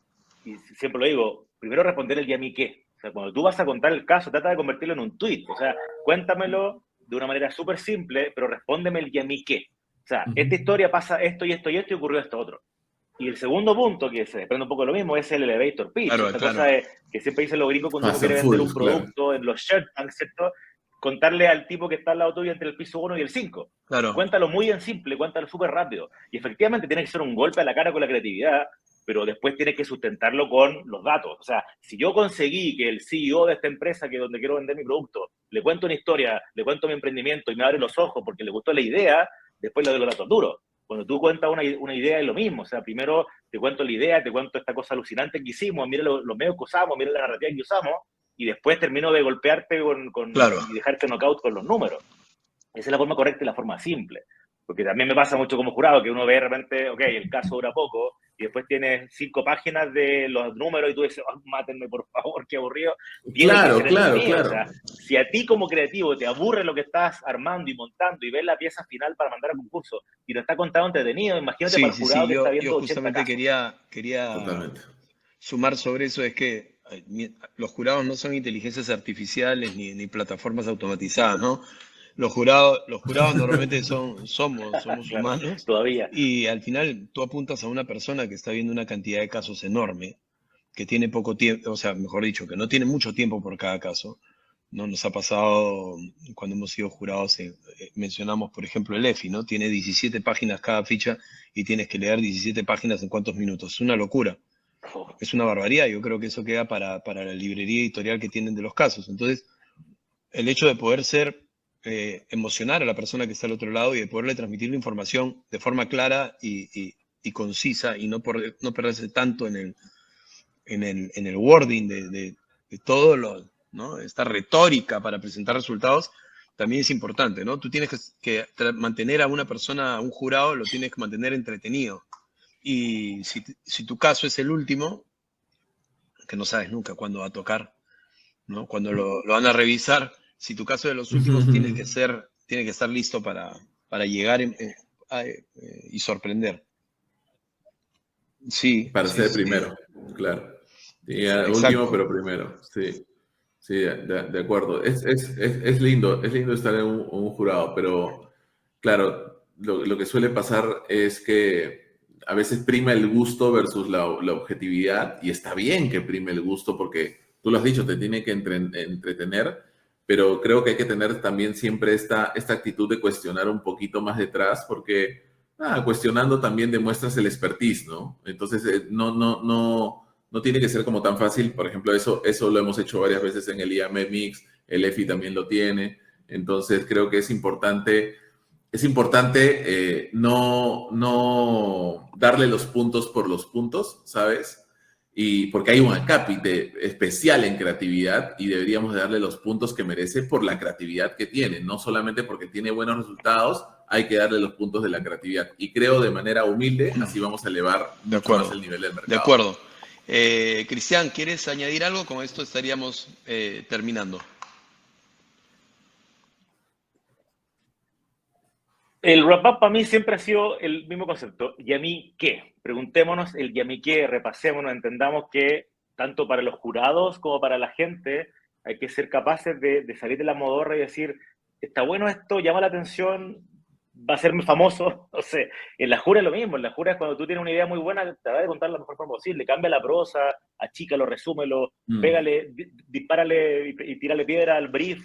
y siempre lo digo, primero responder el ¿y a mí qué? O sea, cuando tú vas a contar el caso, trata de convertirlo en un tweet. O sea, cuéntamelo de una manera súper simple, pero respóndeme el ¿y a mí qué? O sea, esta historia pasa esto y esto y esto y ocurrió esto otro. Y el segundo punto, que se desprende un poco de lo mismo, es el elevator pitch. Esta cosa que siempre dicen los gringos cuando uno quiere vender un producto en los Shark Tank, ¿cierto? Contarle al tipo que está al lado tuyo entre el piso 1 y el 5. Claro. Cuéntalo muy en simple, cuéntalo súper rápido. Y efectivamente tiene que ser un golpe a la cara con la creatividad, pero después tienes que sustentarlo con los datos. O sea, si yo conseguí que el CEO de esta empresa, que es donde quiero vender mi producto, le cuento una historia, le cuento mi emprendimiento y me abre los ojos porque le gustó la idea, después le doy los datos duros. Cuando tú cuentas una idea es lo mismo. O sea, primero te cuento la idea, te cuento esta cosa alucinante que hicimos, mira los medios que usamos, mira la narrativa que usamos, y después termino de golpearte y dejarte knockout con los números. Esa es la forma correcta y la forma simple. Porque también me pasa mucho como jurado, que uno ve de repente, ok, el caso dura poco, y después tienes 5 páginas de los números y tú dices, oh, mátenme por favor, qué aburrido. Claro. O sea, si a ti como creativo te aburre lo que estás armando y montando y ves la pieza final para mandar a concurso y no está contado entretenido, imagínate para el jurado que está viendo 80 justamente casos. quería sumar sobre eso, es que los jurados no son inteligencias artificiales ni plataformas automatizadas, ¿no? Los jurados normalmente somos humanos. Todavía. Y al final tú apuntas a una persona que está viendo una cantidad de casos enorme, que tiene poco tiempo, o sea, mejor dicho, que no tiene mucho tiempo por cada caso. ¿no? Nos ha pasado cuando hemos sido jurados, mencionamos, por ejemplo, el EFI, ¿no? Tiene 17 páginas cada ficha y tienes que leer 17 páginas en cuántos minutos. Es una locura. Es una barbaridad. Yo creo que eso queda para la librería editorial que tienen de los casos. Entonces, el hecho de poder emocionar a la persona que está al otro lado y de poderle transmitir la información de forma clara y concisa y no perderse tanto en el wording de todo ¿no? Esta retórica para presentar resultados, también es importante, ¿no? Tú tienes que mantener a una persona, a un jurado, lo tienes que mantener entretenido. Y si tu caso es el último, que no sabes nunca cuándo va a tocar, ¿no? Cuando lo van a revisar, si tu caso es de los últimos, tiene que estar listo para llegar y sorprender. Sí. Para ser primero, claro. Sí, último, pero primero. Sí, sí, de acuerdo. Es lindo estar en un jurado, pero claro, lo que suele pasar es que a veces prima el gusto versus la objetividad, y está bien que prime el gusto porque tú lo has dicho, te tiene que entretener, pero creo que hay que tener también siempre esta actitud de cuestionar un poquito más detrás, porque cuestionando también demuestras el expertise, ¿no? Entonces, no tiene que ser como tan fácil. Por ejemplo, eso lo hemos hecho varias veces en el IAB Mix, el EFI también lo tiene. Entonces, creo que es importante no darle los puntos por los puntos, ¿sabes? Y porque hay un acápite especial en creatividad y deberíamos darle los puntos que merece por la creatividad que tiene, no solamente porque tiene buenos resultados, hay que darle los puntos de la creatividad. Y creo de manera humilde, así vamos a elevar mucho más el nivel del mercado. De acuerdo. Cristian, ¿quieres añadir algo? Con esto estaríamos terminando. El wrap-up para mí siempre ha sido el mismo concepto. ¿Y a mí qué? Preguntémonos el ¿y a mí qué? Repasémonos, entendamos que tanto para los jurados como para la gente hay que ser capaces de salir de la modorra y decir, está bueno esto, llama la atención, va a ser muy famoso. No sé, en la jura es lo mismo. En la jura es cuando tú tienes una idea muy buena, te va a contar la mejor forma posible. Cambia la prosa, achícalo, resúmelo, pégale, dispárale y tírale piedra al brief.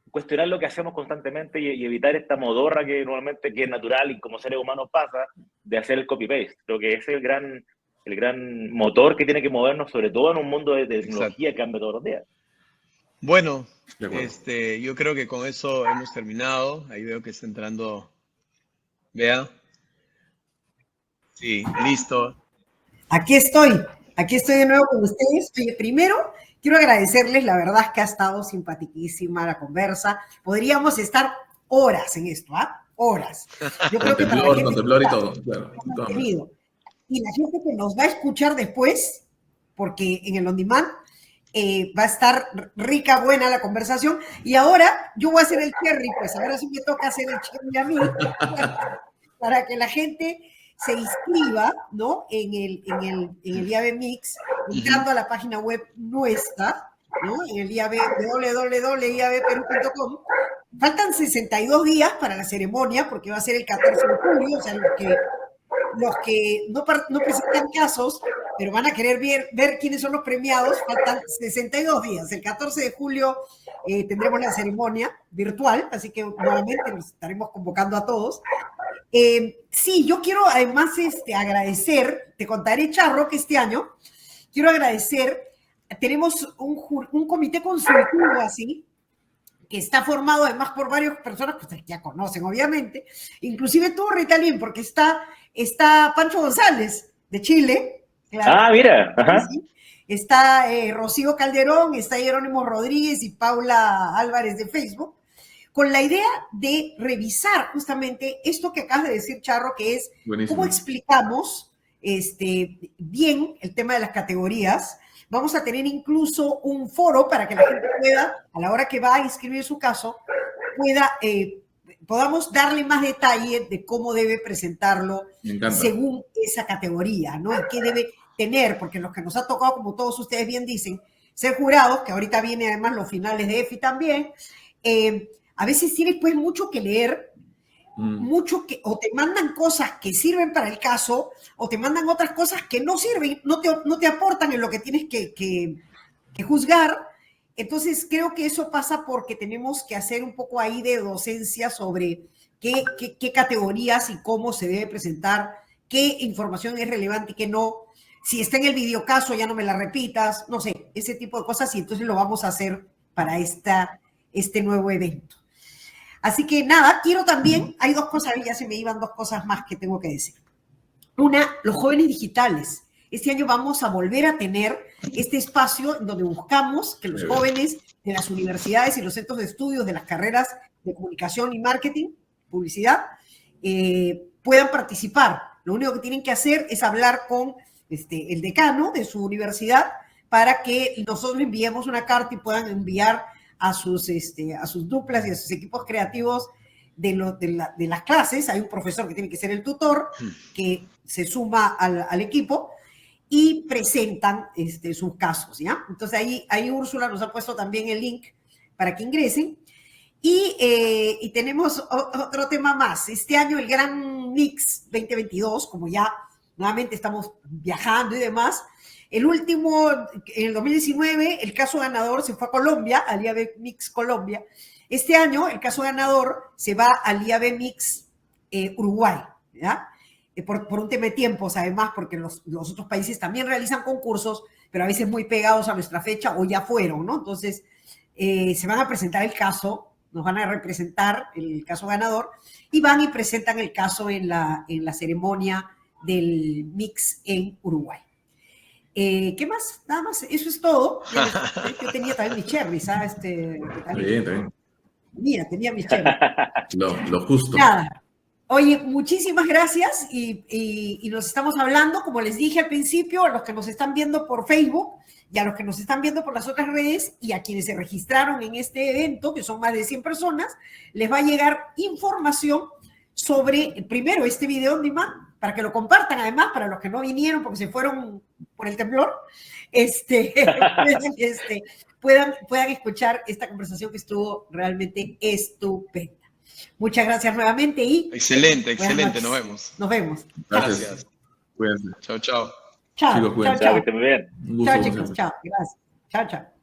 Cuestionar lo que hacemos constantemente y evitar esta modorra que normalmente que es natural y como seres humanos pasa, de hacer el copy-paste. Creo que ese es el gran motor que tiene que movernos, sobre todo en un mundo de tecnología que cambia todos los días. Bueno, yo creo que con eso hemos terminado. Ahí veo que está entrando. Vea. Sí, listo. Aquí estoy de nuevo con ustedes. Oye, primero, quiero agradecerles, la verdad es que ha estado simpaticísima la conversa. Podríamos estar horas en esto, horas. Yo creo que con temblor y todo, claro. Y la gente que nos va a escuchar después, porque en el On Demand va a estar rica, buena la conversación. Y ahora yo voy a hacer el cherry, pues ahora sí me toca hacer el cherry a mí, para que la gente se inscriba, ¿no? En el IAB Mix, entrando a la página web nuestra, ¿no? En el IAB, www.iabperú.com. Faltan 62 días para la ceremonia, porque va a ser el 14 de julio, o sea, los que no presentan casos, pero van a querer ver quiénes son los premiados, faltan 62 días. El 14 de julio tendremos la ceremonia virtual, así que nuevamente nos estaremos convocando a todos. Sí, yo quiero además agradecer, te contaré, Charro, que este año quiero agradecer, tenemos un comité consultivo así, que está formado además por varias personas que ustedes ya conocen, obviamente, inclusive tú, Rita Lim, porque está Pancho González, de Chile. Claro. Mira. Ajá. Sí. Está Rocío Calderón, está Jerónimo Rodríguez y Paula Álvarez de Facebook, con la idea de revisar justamente esto que acabas de decir, Charro, que es cómo explicamos bien el tema de las categorías. Vamos a tener incluso un foro para que la gente pueda, a la hora que va a inscribir su caso, podamos darle más detalle de cómo debe presentarlo según esa categoría, ¿no? Y qué debe tener, porque los que nos ha tocado, como todos ustedes bien dicen, ser jurados, que ahorita vienen además los finales de EFI también, a veces tienes pues mucho que leer, o te mandan cosas que sirven para el caso, o te mandan otras cosas que no sirven, no te aportan en lo que tienes que juzgar, Entonces, creo que eso pasa porque tenemos que hacer un poco ahí de docencia sobre qué categorías y cómo se debe presentar, qué información es relevante y qué no. Si está en el videocaso, ya no me la repitas, no sé, ese tipo de cosas, y entonces lo vamos a hacer para este nuevo evento. Así que nada, quiero también, hay dos cosas, ya se me iban dos cosas más que tengo que decir. Una, los jóvenes digitales. Este año vamos a volver a tener este espacio donde buscamos que los jóvenes de las universidades y los centros de estudios de las carreras de comunicación y marketing, publicidad, puedan participar. Lo único que tienen que hacer es hablar con el decano de su universidad para que nosotros enviemos una carta y puedan enviar a sus duplas y a sus equipos creativos de las clases. Hay un profesor que tiene que ser el tutor, que se suma al equipo y presentan sus casos, ¿ya? Entonces ahí Úrsula nos ha puesto también el link para que ingresen. Y tenemos otro tema más. Este año el Gran Mix 2022, como ya nuevamente estamos viajando y demás, el último, en el 2019, el caso ganador se fue a Colombia, al IAB Mix Colombia. Este año el caso ganador se va al IAB Mix Uruguay, ¿ya? Por un tema de tiempos, además, porque los otros países también realizan concursos, pero a veces muy pegados a nuestra fecha o ya fueron, ¿no? Entonces, se van a presentar el caso, nos van a representar el caso ganador y van y presentan el caso en la ceremonia del Mix en Uruguay. ¿Qué más? Nada más, eso es todo. Yo tenía también mis cherries, ¿sabes? Está bien. Tenía mis cherries. Lo justo. Nada. Oye, muchísimas gracias y nos estamos hablando, como les dije al principio, a los que nos están viendo por Facebook y a los que nos están viendo por las otras redes y a quienes se registraron en este evento, que son más de 100 personas, les va a llegar información sobre, primero, este video on demand, para que lo compartan, además, para los que no vinieron porque se fueron por el temblor, puedan escuchar esta conversación que estuvo realmente estupenda. Muchas gracias nuevamente y... Excelente, nos vemos. Nos vemos. Gracias. Cuídense. Chao. Chao, Chicos, chao. Que estén muy bien. Chao, chicos, chao. Gracias. Chao.